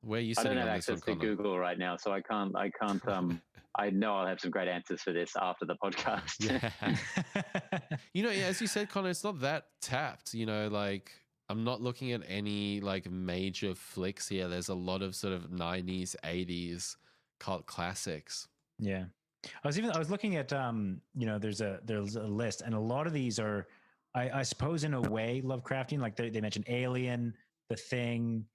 Where are you I don't sitting have on this one, access to Connor? Google right now, so I can't. I know I'll have some great answers for this after the podcast. Yeah. As you said, Connor, it's not that tapped. Like I'm not looking at any like major flicks here. There's a lot of sort of 90s, 80s cult classics. Yeah. I was looking at there's a list, and a lot of these are I suppose in a way Lovecraftian. Like they mentioned Alien, The Thing,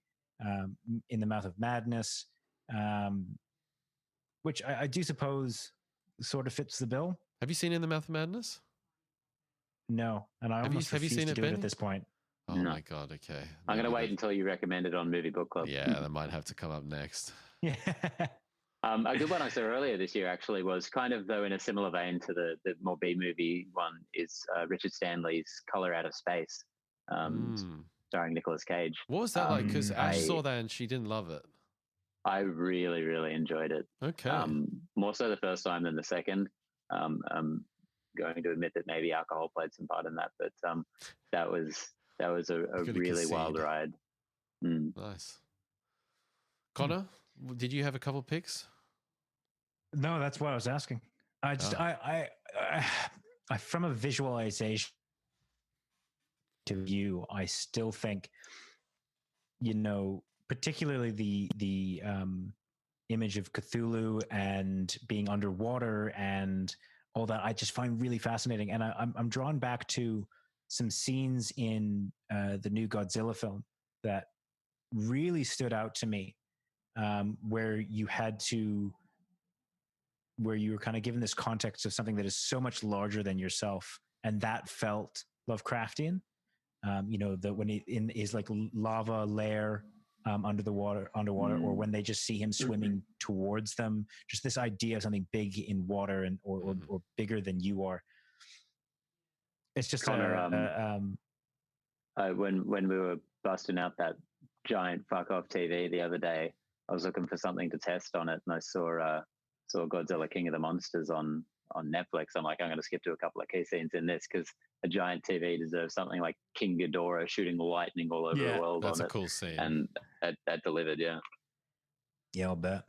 In the Mouth of Madness, which I do suppose sort of fits the bill. Have you seen In the Mouth of Madness? No, and I Have almost you refuse seen to it, do it Benny? at this point. Oh No. my God. Okay. I'm going to wait until you recommend it on Movie Book Club. Yeah, that might have to come up next. Yeah. A good one I saw earlier this year actually was kind of, though, in a similar vein to the more B movie one, is Richard Stanley's Color Out of Space, starring Nicolas Cage. What was that like? Because Ash saw that and she didn't love it. I really, really enjoyed it. Okay. More so the first time than the second. I'm going to admit that maybe alcohol played some part in that, but that was a really wild ride. Nice. Connor, did you have a couple picks? No, that's what I was asking. I from a visualization to view, I still think, particularly the image of Cthulhu and being underwater and all that, I just find really fascinating. And I'm drawn back to some scenes in the new Godzilla film that really stood out to me, where you were kind of given this context of something that is so much larger than yourself, and that felt Lovecraftian. That when he in his like lava lair underwater, or when they just see him swimming towards them, just this idea of something big in water and or bigger than you are. It's just Connor, when we were busting out that giant fuck off TV the other day, I was looking for something to test on it, and I saw Godzilla King of the Monsters on Netflix. I'm like, I'm going to skip to a couple of key scenes in this because a giant TV deserves something like King Ghidorah shooting lightning all over the world. That's on a cool scene, and that delivered. Yeah, I'll bet.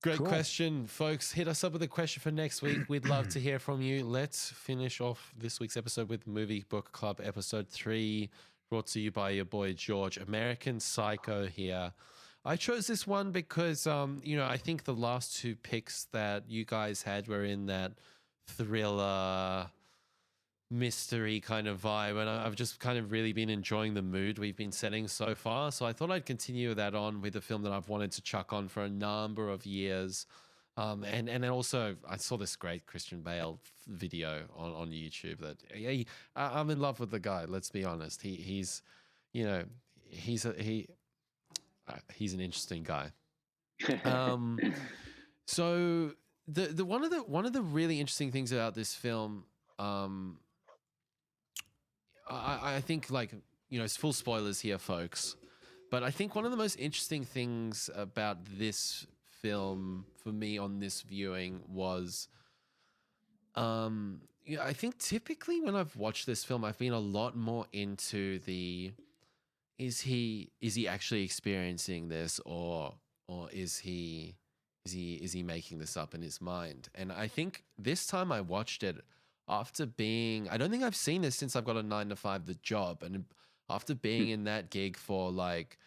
Great question, folks. Hit us up with a question for next week. We'd love to hear from you. Let's finish off this week's episode with Movie Book Club episode 3, brought to you by your boy George. American Psycho here. I chose this one because, I think the last two picks that you guys had were in that thriller, mystery kind of vibe, and I've just kind of really been enjoying the mood we've been setting so far. So I thought I'd continue that on with a film that I've wanted to chuck on for a number of years. And then also I saw this great Christian Bale video on YouTube that I'm in love with the guy. Let's be honest. He's an interesting guy. So the one of the really interesting things about this film, I think, it's full spoilers here, folks, but I think one of the most interesting things about this film for me on this viewing was, I think typically when I've watched this film, I've been a lot more into is he actually experiencing this, or is he making this up in his mind? And I think this time I watched it after I don't think I've seen this since I've got a 9-to-5 The Job, and after being in that gig for like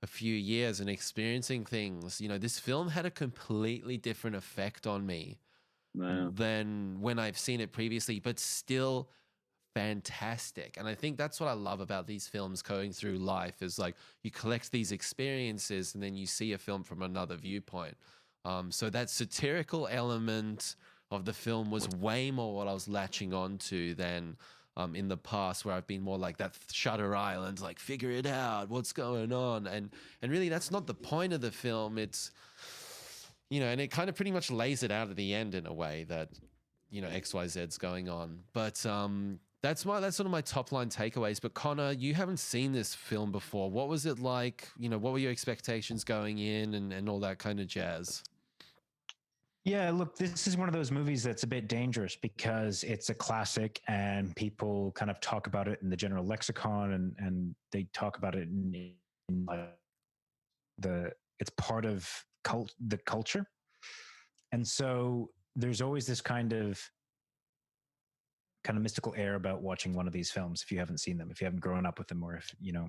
a few years and experiencing things, this film had a completely different effect on me than when I've seen it previously, but still fantastic. And I think that's what I love about these films going through life, is like you collect these experiences and then you see a film from another viewpoint. So that satirical element of the film was way more what I was latching on to than in the past, where I've been more like that Shutter Island, like figure it out, what's going on. And really that's not the point of the film. It's, and it kind of pretty much lays it out at the end in a way that, XYZ's going on. But that's sort of my top line takeaways. But Connor, you haven't seen this film before. What was it like? What were your expectations going in and all that kind of jazz? Yeah, look, this is one of those movies that's a bit dangerous because it's a classic and people kind of talk about it in the general lexicon and they talk about it in like it's part of the culture. And so there's always this kind of mystical air about watching one of these films if you haven't seen them, if you haven't grown up with them, or if you know,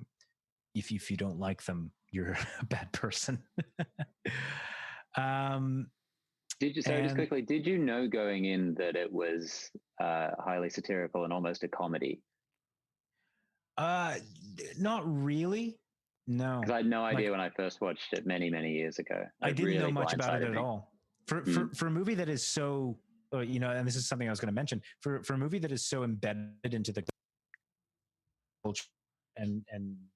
if you don't like them, you're a bad person. Just quickly, did you know going in that it was highly satirical and almost a comedy? Not really. No, because I had no idea when I first watched it many years ago. I didn't really know much about it at me. all. For a movie that is so, you know, and this is something I was going to mention, for a movie that is so embedded into the culture and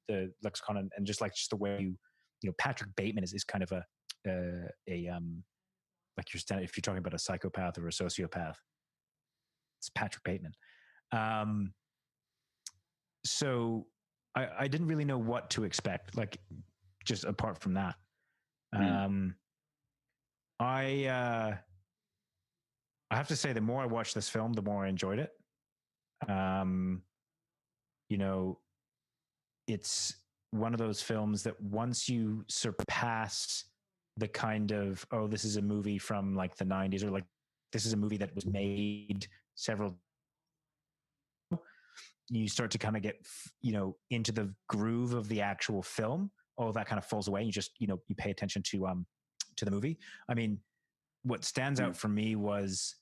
the lexicon and just the way you know, Patrick Bateman is kind of a like if you're talking about a psychopath or a sociopath, it's Patrick Bateman. So I didn't really know what to expect, like just apart from that. I have to say, the more I watched this film, the more I enjoyed it. You know, it's one of those films that once you surpass the kind of, oh, this is a movie from like the 90s, or like this is a movie that was made several, you start to kind of get, you know, into the groove of the actual film. All that kind of falls away. You just, you know, you pay attention to the movie. I mean, what stands out for me was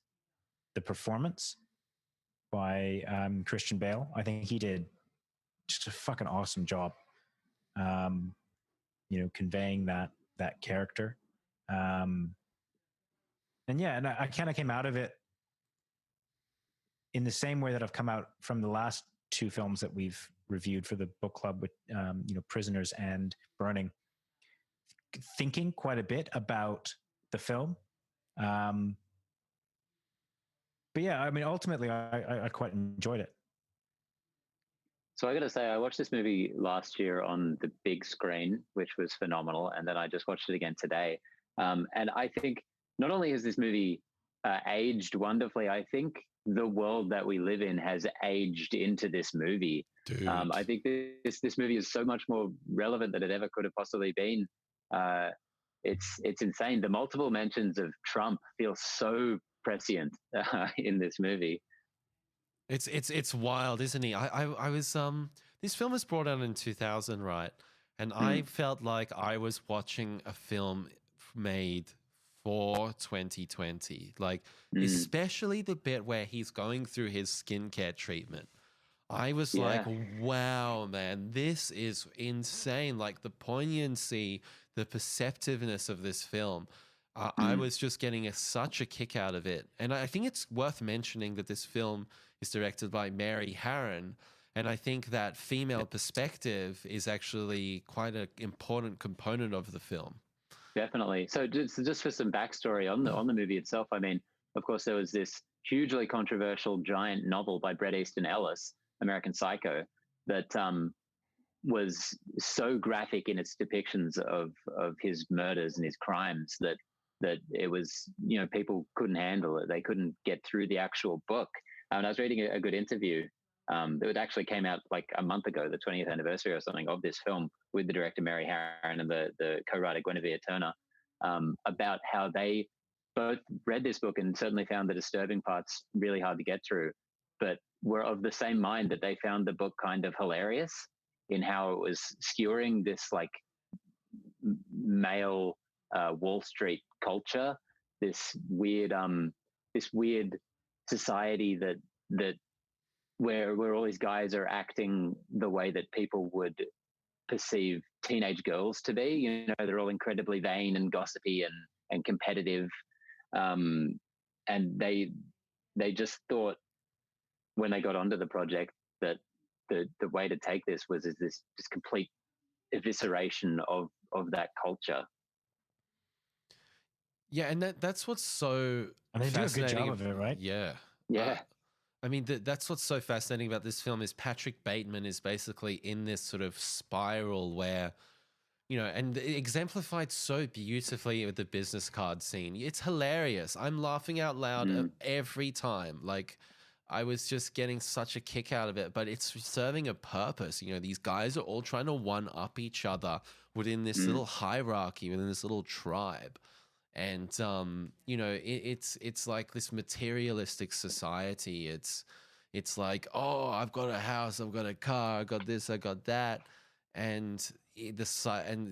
the performance by Christian Bale. I think he did just a fucking awesome job, you know, conveying that character. And yeah, and I kind of came out of it in the same way that I've come out from the last two films that we've reviewed for the book club, with you know, Prisoners and Burning, thinking quite a bit about the film. But yeah, I mean, ultimately, I quite enjoyed it. So I got to say, I watched this movie last year on the big screen, which was phenomenal, and then I just watched it again today. And I think not only has this movie aged wonderfully, I think the world that we live in has aged into this movie. I think this movie is so much more relevant than it ever could have possibly been. It's insane. The multiple mentions of Trump feel so prescient in this movie. It's wild, isn't he? I was this film was brought out in 2000, right? And I felt like I was watching a film made for 2020. Like especially the bit where he's going through his skincare treatment. I was like, wow, man, this is insane. Like the poignancy, the perceptiveness of this film. I was just getting such a kick out of it. And I think it's worth mentioning that this film is directed by Mary Harron. And I think that female perspective is actually quite an important component of the film. Definitely. So just for some backstory on the movie itself, I mean, of course, there was this hugely controversial giant novel by Bret Easton Ellis, American Psycho, that was so graphic in its depictions of his murders and his crimes that it was, you know, people couldn't handle it. They couldn't get through the actual book. And I was reading a good interview that actually came out like a month ago, the 20th anniversary or something of this film, with the director Mary Harron and the co-writer Guinevere Turner, about how they both read this book and certainly found the disturbing parts really hard to get through, but were of the same mind that they found the book kind of hilarious in how it was skewering this like male Wall Street culture, this weird society that where all these guys are acting the way that people would perceive teenage girls to be. You know, they're all incredibly vain and gossipy and competitive, and they just thought when they got onto the project that the way to take this was this complete evisceration of that culture. Yeah, and that's what's so and they do a good fascinating. job of it, right? Yeah. I mean, that's what's so fascinating about this film is Patrick Bateman is basically in this sort of spiral where you know, and exemplified so beautifully with the business card scene. It's hilarious. I'm laughing out loud every time. Like, I was just getting such a kick out of it, but it's serving a purpose. You know, these guys are all trying to one up each other within this little hierarchy, within this little tribe. And you know, it's like this materialistic society. It's like, oh, I've got a house, I've got a car, I got this, I got that, and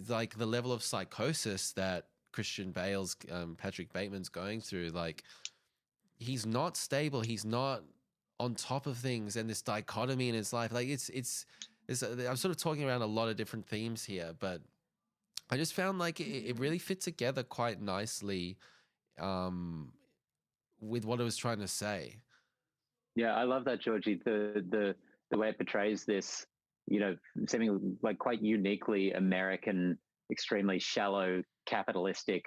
like the level of psychosis that Christian Bale's Patrick Bateman's going through, like he's not stable, he's not on top of things, and this dichotomy in his life, like it's I'm sort of talking around a lot of different themes here, but I just found like it really fit together quite nicely with what it was trying to say. Yeah, I love that, Georgie. The way it portrays this, you know, seeming like quite uniquely American, extremely shallow capitalistic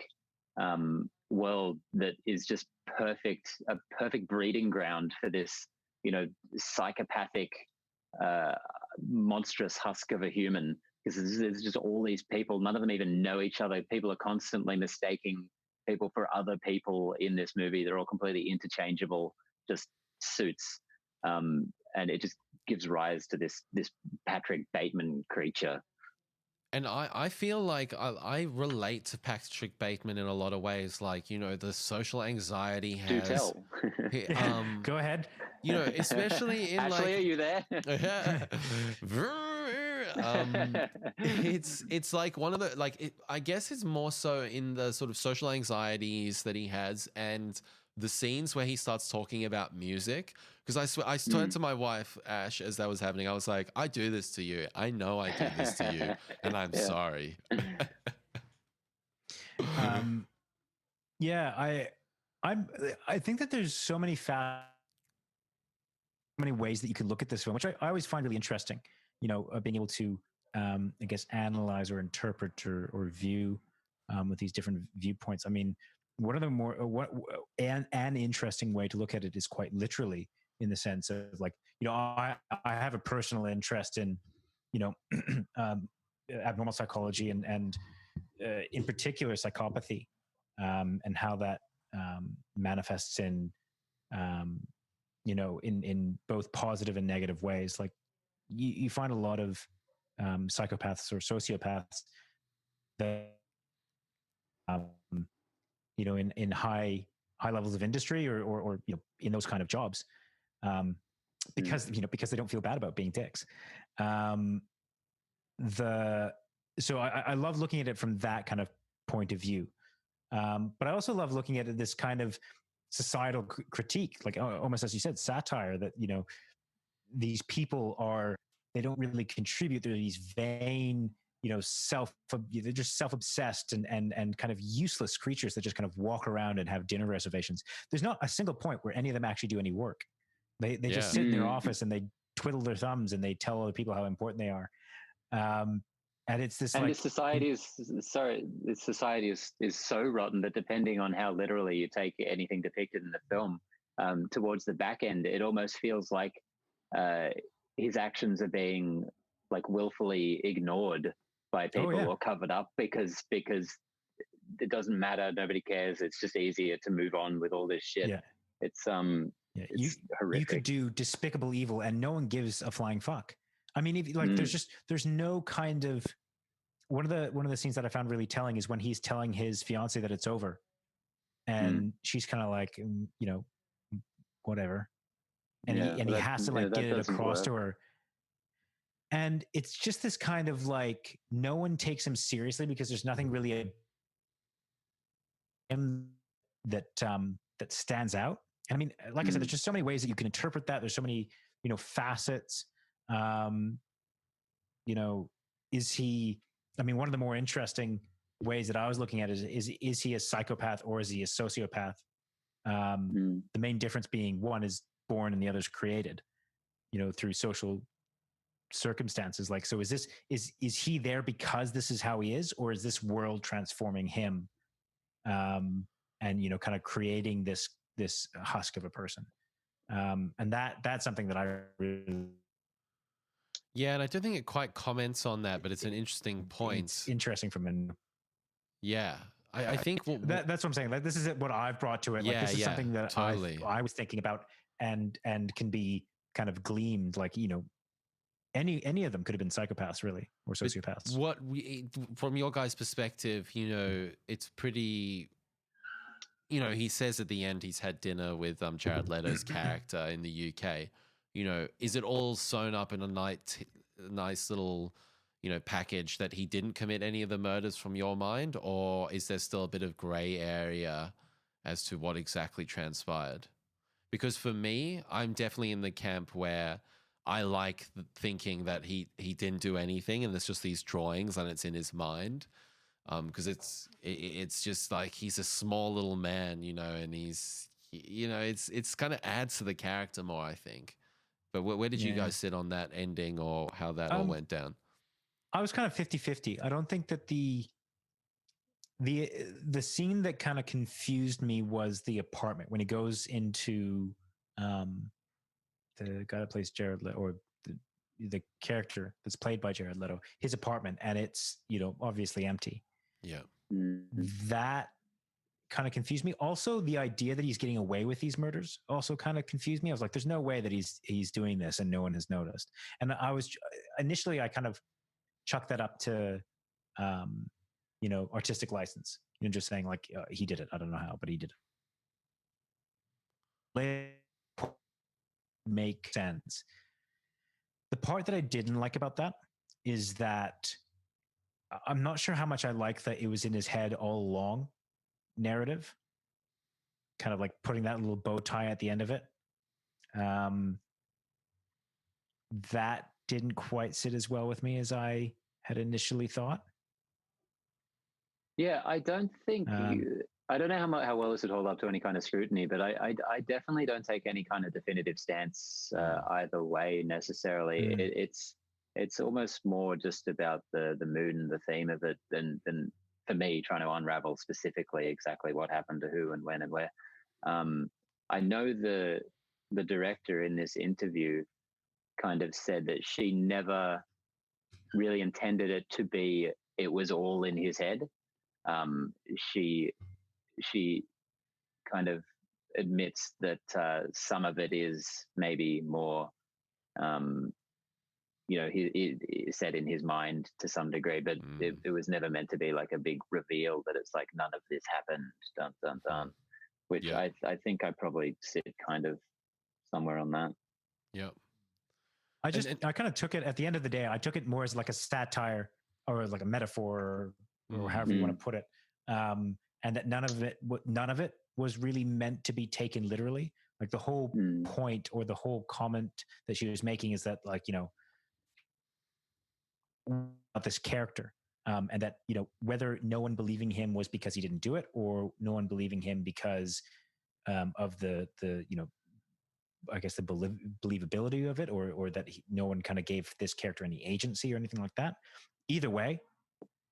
world that is just a perfect breeding ground for this, you know, psychopathic, monstrous husk of a human. Because there's just all these people, none of them even know each other. People are constantly mistaking people for other people in this movie. They're all completely interchangeable, just suits. And it just gives rise to this Patrick Bateman creature. And I feel like I relate to Patrick Bateman in a lot of ways. Like, you know, the social anxiety he has. Do tell. Go ahead. You know, especially in Ashley, are you there? It's like one of the, like, I guess it's more so in the sort of social anxieties that he has and the scenes where he starts talking about music. Because I turned to my wife, Ash, as that was happening. I was like, I do this to you. I know I do this to you. And I'm sorry. Yeah, I think that there's so many ways that you can look at this film, which I always find really interesting. You know, being able to, I guess, analyze or interpret or view with these different viewpoints. I mean, one of the an interesting way to look at it is quite literally, in the sense of, like, you know, I have a personal interest in, you know, abnormal psychology and in particular psychopathy, and how that manifests in, you know, in both positive and negative ways. Like you find a lot of psychopaths or sociopaths that, you know, in high levels of industry or you know, in those kind of jobs, because you know, because they don't feel bad about being dicks. So I love looking at it from that kind of point of view, but I also love looking at it, this kind of societal critique, like almost, as you said, satire, that, you know, these people they don't really contribute. They're these vain, you know, they're just self-obsessed and kind of useless creatures that just kind of walk around and have dinner reservations. There's not a single point where any of them actually do any work. They just sit in their office and they twiddle their thumbs and they tell other people how important they are. And it's this, and like, this society is so rotten that, depending on how literally you take anything depicted in the film, towards the back end, it almost feels like his actions are being, like, willfully ignored by people or covered up because it doesn't matter, nobody cares. It's just easier to move on with all this shit. Yeah. It's it's horrific. You could do despicable evil and no one gives a flying fuck. I mean, if, like, there's no kind of, one of the scenes that I found really telling is when he's telling his fiance that it's over, and she's kind of like, you know, whatever, and he has to, like, get it across to her, and it's just this kind of, like, no one takes him seriously because there's nothing really him that stands out. And I mean, like I said, there's just so many ways that you can interpret that. There's so many, you know, facets. You know, is he, I mean, one of the more interesting ways that I was looking at it is he a psychopath or is he a sociopath? The main difference being one is born and the other is created, you know, through social circumstances. Like, so is he there because this is how he is, or is this world transforming him? And, you know, kind of creating this husk of a person. And that's something that I really, Yeah, and I don't think it quite comments on that, but it's an interesting point. It's interesting from an. Yeah, I think that's what I'm saying. Like, this is what I've brought to it. Yeah, like, this is something that totally. I was thinking about, and can be kind of gleamed. Like, any of them could have been psychopaths, really, or sociopaths. But from your guys' perspective, it's pretty. He says at the end he's had dinner with Jared Leto's character in the UK. Is it all sewn up in a nice little, package that he didn't commit any of the murders from your mind, or is there still a bit of gray area as to what exactly transpired? Because for me, I'm definitely in the camp where I like thinking that he didn't do anything and it's just these drawings and it's in his mind. Because it's just like he's a small little man, and he's, it's kind of adds to the character more, I think. But where did you guys sit on that ending, or how that all went down? I was kind of 50-50. I don't think that the scene that kind of confused me was the apartment when he goes into the guy that plays Jared Leto, or the character that's played by Jared Leto, his apartment, and it's obviously empty. Yeah. That kind of confused me. Also, the idea that he's getting away with these murders also kind of confused me. I was like, there's no way that he's doing this and no one has noticed. And I was initially, I kind of chucked that up to, artistic license. Just saying like, he did it. I don't know how, but he did it. Make sense. The part that I didn't like about that is that I'm not sure how much I like that it was in his head all along narrative, kind of like putting that little bow tie at the end of it. That didn't quite sit as well with me as I had initially thought. Yeah, I don't think I don't know how well this would hold up to any kind of scrutiny, but I definitely don't take any kind of definitive stance either way necessarily. It's almost more just about the mood and the theme of it than for me trying to unravel specifically exactly what happened to who and when and where. I know the director in this interview kind of said that she never really intended it to be, it was all in his head. She kind of admits that some of it is maybe more, he said in his mind to some degree, but it was never meant to be like a big reveal that it's like none of this happened, dun, dun, dun, which I think I probably sit kind of somewhere on that. Yeah. I kind of took it, at the end of the day, I took it more as like a satire or like a metaphor or however you want to put it. And that none of it was really meant to be taken literally. Like the whole point or the whole comment that she was making is that, like, about this character, and that, whether no one believing him was because he didn't do it, or no one believing him because of the I guess the believability of it, or that no one kind of gave this character any agency or anything like that. Either way,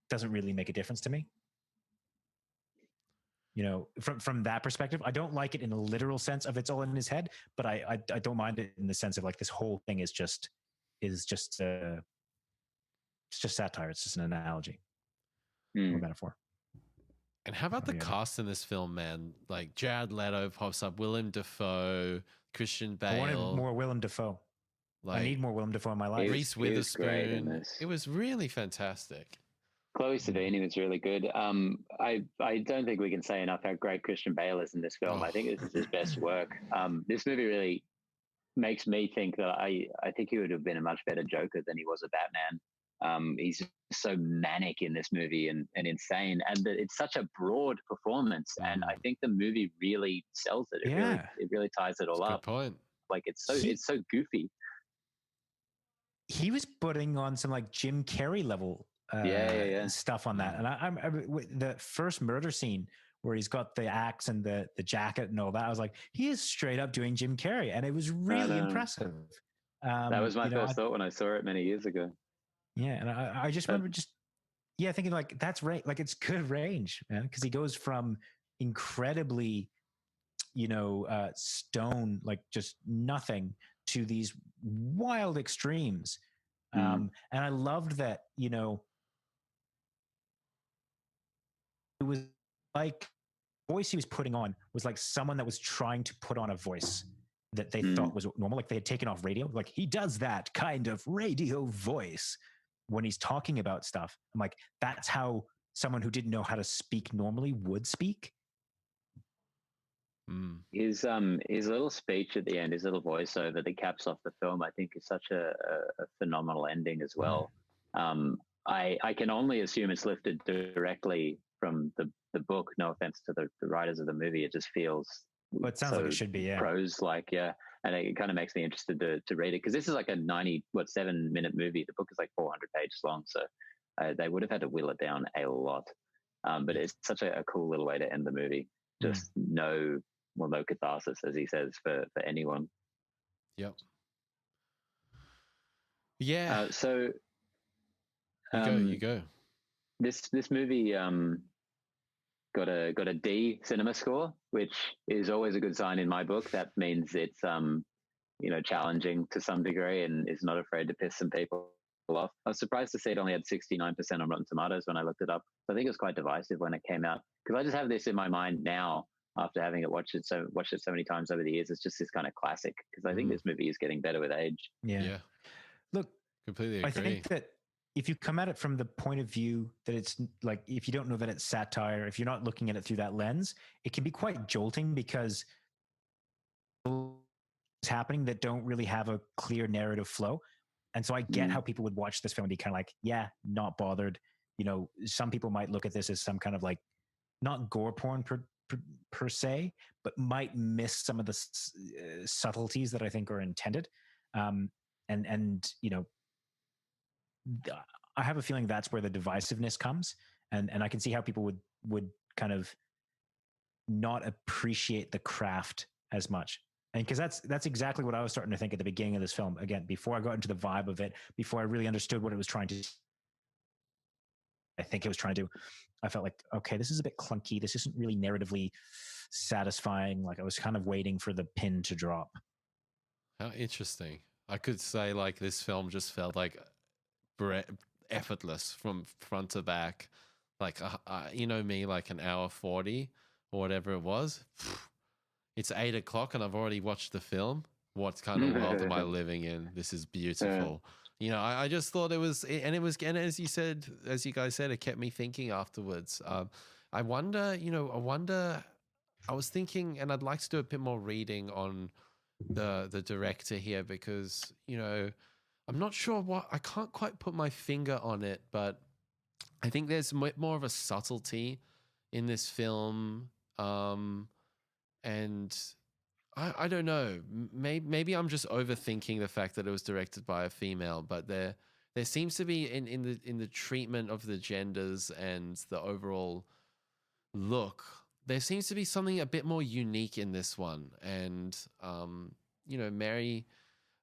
doesn't really make a difference to me. From that perspective, I don't like it in a literal sense of it's all in his head, but I don't mind it in the sense of like this whole thing is just it's just satire. It's just an analogy or metaphor. And how about the cast in this film, man? Like Jared Leto pops up, Willem Dafoe, Christian Bale. I wanted more Willem Dafoe. I need more Willem Dafoe in my life. Reese Witherspoon. It was really fantastic. Chloe Sevigny was really good. I don't think we can say enough how great Christian Bale is in this film. I think this is his best work. This movie really makes me think that I think he would have been a much better Joker than he was a Batman. He's so manic in this movie and insane, and it's such a broad performance. And I think the movie really sells it. It really ties it all up. Good point. Like it's so goofy. He was putting on some like Jim Carrey level stuff on that. And I the first murder scene where he's got the axe and the jacket and all that, I was like, he is straight up doing Jim Carrey, and it was really impressive. That was my first thought when I saw it many years ago. Yeah, and I just remember thinking like that's right, like it's good range, man, because he goes from incredibly, stone, like just nothing, to these wild extremes. And I loved that, you know, it was like the voice he was putting on was like someone that was trying to put on a voice that they thought was normal. Like they had taken off radio. Like he does that kind of radio voice when he's talking about stuff. I'm like, that's how someone who didn't know how to speak normally would speak. His little speech at the end, his little voiceover that caps off the film, I think is such a phenomenal ending as well. I can only assume it's lifted directly from the book. No offense to the writers of the movie, it just feels. Well, it sounds like it should be, yeah. Prose, like, yeah, and it kind of makes me interested to read it, because this is like a 7-minute movie. The book is like 400 pages long, so they would have had to whittle it down a lot. But it's such a cool little way to end the movie. Just no catharsis, as he says, for anyone. Yep. Yeah. So you go. This movie got a D cinema score, which is always a good sign in my book. That means it's challenging to some degree and is not afraid to piss some people off. I was surprised to see it only had 69% on Rotten Tomatoes when I looked it up. So I think it was quite divisive when it came out, because I just have this in my mind now after having watched it so many times over the years. It's just this kind of classic, because I think this movie is getting better with age. Yeah. Look, completely agree. I think that if you come at it from the point of view that it's like, if you don't know that it's satire, if you're not looking at it through that lens, it can be quite jolting, because it's happening that don't really have a clear narrative flow. And so I get how people would watch this film and be kind of like, yeah, not bothered. You know, some people might look at this as some kind of like, not gore porn per se, but might miss some of the subtleties that I think are intended. And you know, I have a feeling that's where the divisiveness comes, and I can see how people would kind of not appreciate the craft as much. And because that's exactly what I was starting to think at the beginning of this film. Again, before I got into the vibe of it, before I really understood what it was trying to, I think it was trying to do, I felt like, okay, this is a bit clunky. This isn't really narratively satisfying. Like I was kind of waiting for the pin to drop. How interesting. I could say like this film just felt like effortless from front to back. Like, you know me, like an hour 40 or whatever it was. It's 8 o'clock and I've already watched the film. What kind of world am I living in? This is beautiful. You know, I just thought it was, and as you guys said, it kept me thinking afterwards. I wonder, I was thinking, and I'd like to do a bit more reading on the director here, because, you know, I'm not sure I can't quite put my finger on it, but I think there's more of a subtlety in this film. And I don't know, maybe I'm just overthinking the fact that it was directed by a female, but there seems to be in the treatment of the genders and the overall look, there seems to be something a bit more unique in this one. And you know, Mary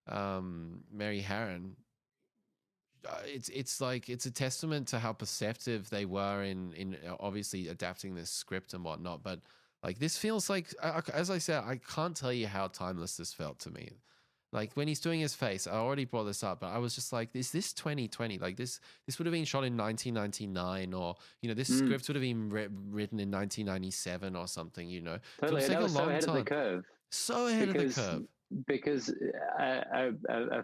Harron, it's like, it's a testament to how perceptive they were in obviously adapting this script and whatnot. But like, this feels like, as I said, I can't tell you how timeless this felt to me. Like when he's doing his face, I already brought this up, but I was just like, is this 2020? Like this would have been shot in 1999, or, you know, this script would have been written in 1997 or something, you know. Totally. That was so ahead of the curve. So ahead of the curve. Because a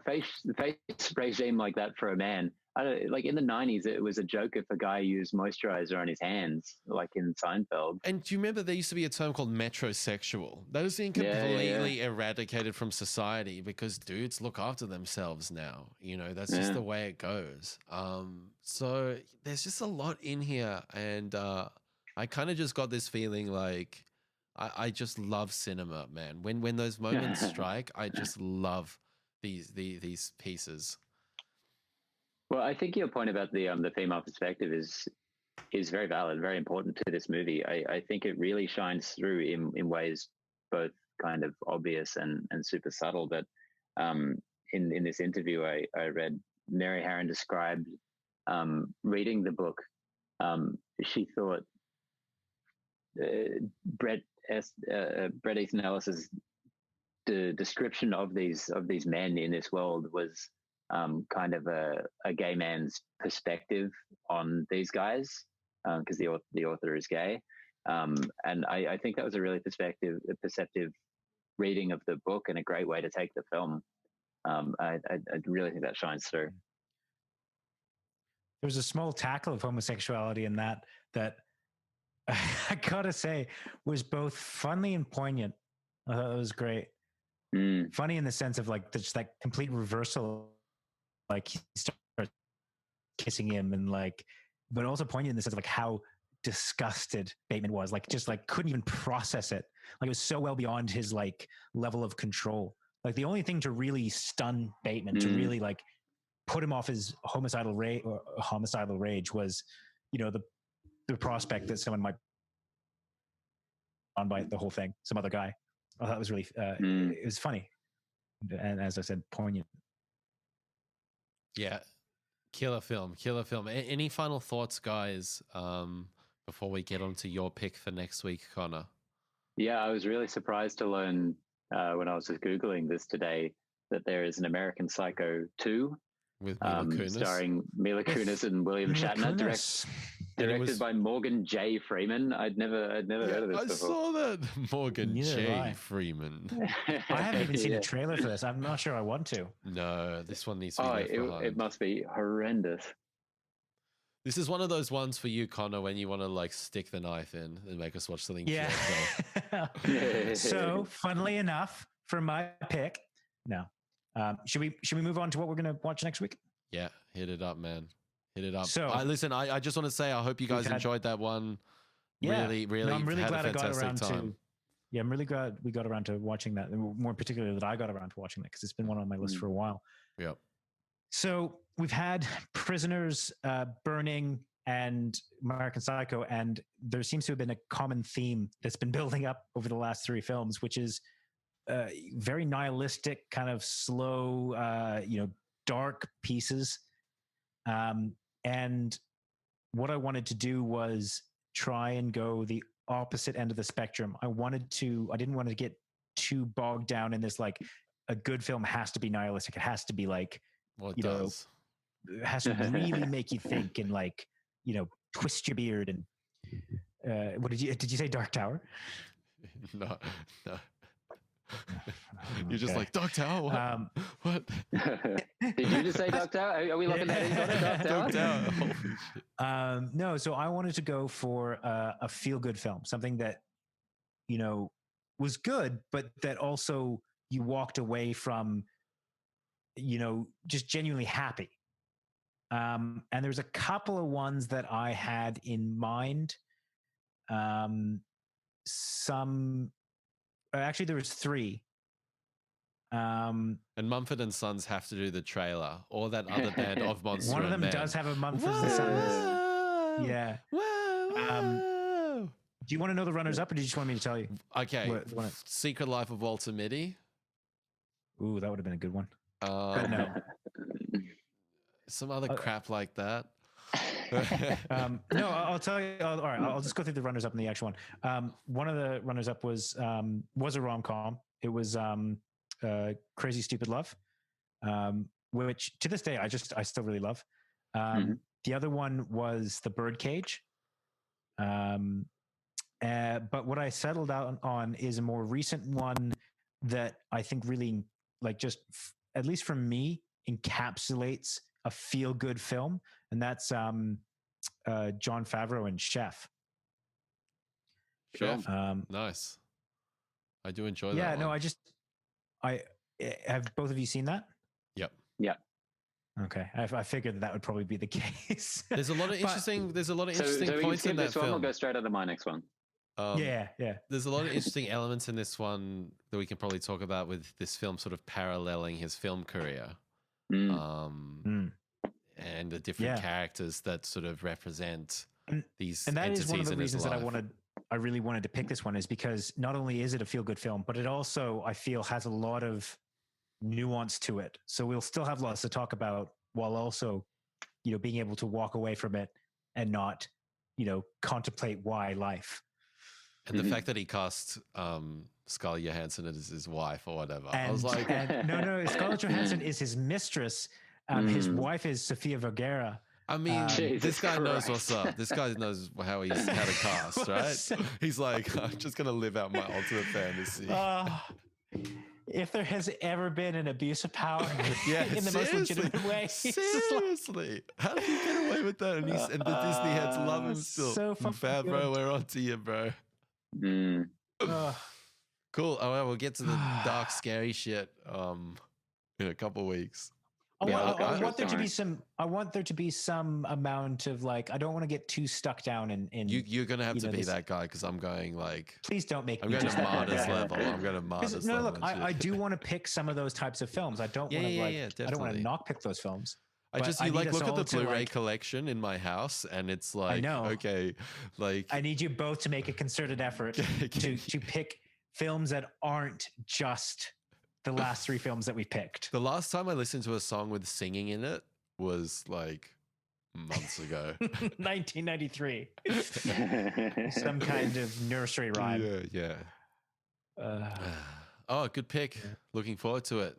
face regime like that for a man, like in the 90s, it was a joke if a guy used moisturizer on his hands, like in Seinfeld. And do you remember there used to be a term called metrosexual? That has been completely eradicated from society, because dudes look after themselves now. You know, that's just the way it goes. So there's just a lot in here. And I kind of just got this feeling like, I just love cinema, man. When those moments strike, I just love these pieces. Well, I think your point about the female perspective is very valid, very important to this movie. I think it really shines through in ways both kind of obvious and super subtle. But in this interview I read, Mary Harron described reading the book. She thought Bret Easton Ellis's the description of these men in this world was kind of a gay man's perspective on these guys, because the author is gay. And I think that was a really perceptive reading of the book and a great way to take the film. I really think that shines through. There was a small tackle of homosexuality in that I gotta say was both funny and poignant. I thought it was great. Funny in the sense of like just that complete reversal, like he starts kissing him, and like, but also poignant in the sense of like how disgusted Bateman was, like just like couldn't even process it. Like it was so well beyond his like level of control. Like the only thing to really stun Bateman, to really like put him off his homicidal rage was, you know, the prospect that someone might on by the whole thing, some other guy. I thought it was really, it was funny. And as I said, poignant. Yeah. Killer film. Any final thoughts, guys, before we get on to your pick for next week, Connor? Yeah, I was really surprised to learn when I was just Googling this today that there is an American Psycho 2 with Mila Kunis, starring Mila Kunis and William Shatner, directed by Morgan J. Freeman. I'd never heard of this before. I saw that. Morgan J. Freeman. I haven't even seen a trailer for this. I'm not sure I want to. No, this one needs to be left behind. It must be horrendous. This is one of those ones for you, Connor, when you want to like stick the knife in and make us watch something. Yeah. So, funnily enough, for my pick, no. Should we move on to what we're going to watch next week? Yeah, hit it up, man. Hit it up. So, listen, I just want to say I hope you guys enjoyed that one. Yeah, really, no, I'm really glad I got around time. Yeah, I'm really glad we got around to watching that. More particularly that I got around to watching that because it's been one on my list for a while. Yeah. So we've had Prisoners, Burning, and American Psycho, and there seems to have been a common theme that's been building up over the last three films, which is very nihilistic, kind of slow, dark pieces. And what I wanted to do was try and go the opposite end of the spectrum. I didn't want to get too bogged down in this, like a good film has to be nihilistic. It has to be like, it has to really make you think and like, twist your beard. And what did you say Dark Tower? No. You're just like, Dark Tower? What? Did you just say Dark Tower? Are we looking at it? Dark Tower? No, so I wanted to go for a feel-good film, something that, was good, but that also you walked away from, just genuinely happy. And there's a couple of ones that I had in mind. Actually, there was three. And Mumford and Sons have to do the trailer, or that other band of Monster. One of them does have a Mumford and Sons. Yeah. Whoa. Do you want to know the runners up, or do you just want me to tell you? Okay. Secret Life of Walter Mitty. Ooh, that would have been a good one. No. Some other crap like that. No, I'll tell you. All right, I'll just go through the runners up in the actual one. One of the runners up was a rom-com. It was Crazy Stupid Love, which to this day I still really love. The other one was The Birdcage. But what I settled out on is a more recent one that I think really, like, just at least for me, encapsulates a feel-good film, and that's Jon Favreau and Chef. Chef, nice. I do enjoy that. Yeah, one. no, I have both of you seen that? Yep. Yeah. Okay, I figured that would probably be the case. There's a lot of interesting. There's a lot of interesting so points in that film. We'll go straight on to my next one. Yeah. There's a lot of interesting elements in this one that we can probably talk about with this film sort of paralleling his film career. And the different characters that sort of represent these and that entities is one of the in his reasons that life. I really wanted to pick this one, is because not only is it a feel-good film, but it also, I feel, has a lot of nuance to it. So we'll still have lots to talk about, while also, being able to walk away from it and not, contemplate why life. And the fact that he cast Scarlett Johansson as his wife or whatever. And, I was like, no, Scarlett Johansson is his mistress, His wife is Sofia Vergara. I mean, Jesus this guy knows Christ. what's up. This guy knows how to cast, right? He's like, I'm just gonna live out my ultimate fantasy. If there has ever been an abuse of power Yeah, in the most legitimate way, it's just like, seriously, how did he get away with that? And the Disney heads love him still. so fucking Favreau, we're on to you, bro. Cool. Oh, well, we'll get to the dark, scary shit in a couple weeks. I want there to sorry. be some. I want there to be some amount of like. I don't want to get too stuck down in. You're gonna have you to know, be this- that guy because I'm going like. Please don't make I'm me going to just that Martyrs guy. level. I'm going to Martyrs No, level. look, I do want to pick some of those types of films. I don't want to like. I don't want to definitely. knock pick those films. I but just I you need like us look at all the to, Blu-ray like- collection in my house, and it's like know. okay, like I need you both to make a concerted effort to pick films that aren't just the last 3 films that we picked. the last time I listened to a song with singing in it was like months ago. 1993. Some kind of nursery rhyme. Yeah. Oh, good pick. Looking forward to it,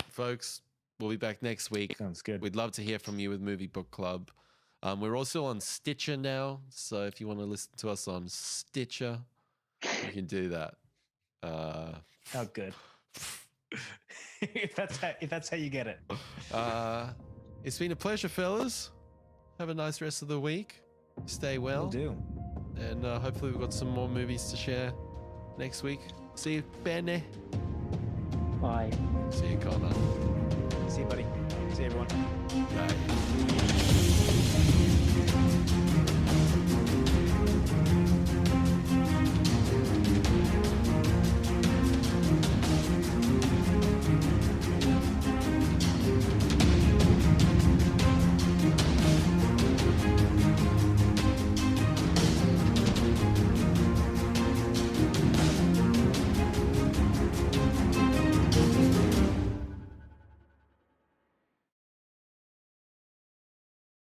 folks. We'll be back next week. Sounds good. We'd love to hear from you with Movie Book Club. We're also on Stitcher now, so if you want to listen to us on Stitcher, you can do that. Oh, good. if that's how you get it. It's been a pleasure, fellas. Have a nice rest of the week. Stay well. Will do. And hopefully we've got some more movies to share next week. See you, Benny. Bye. See you, Connor. See you, buddy. See you, everyone. Bye.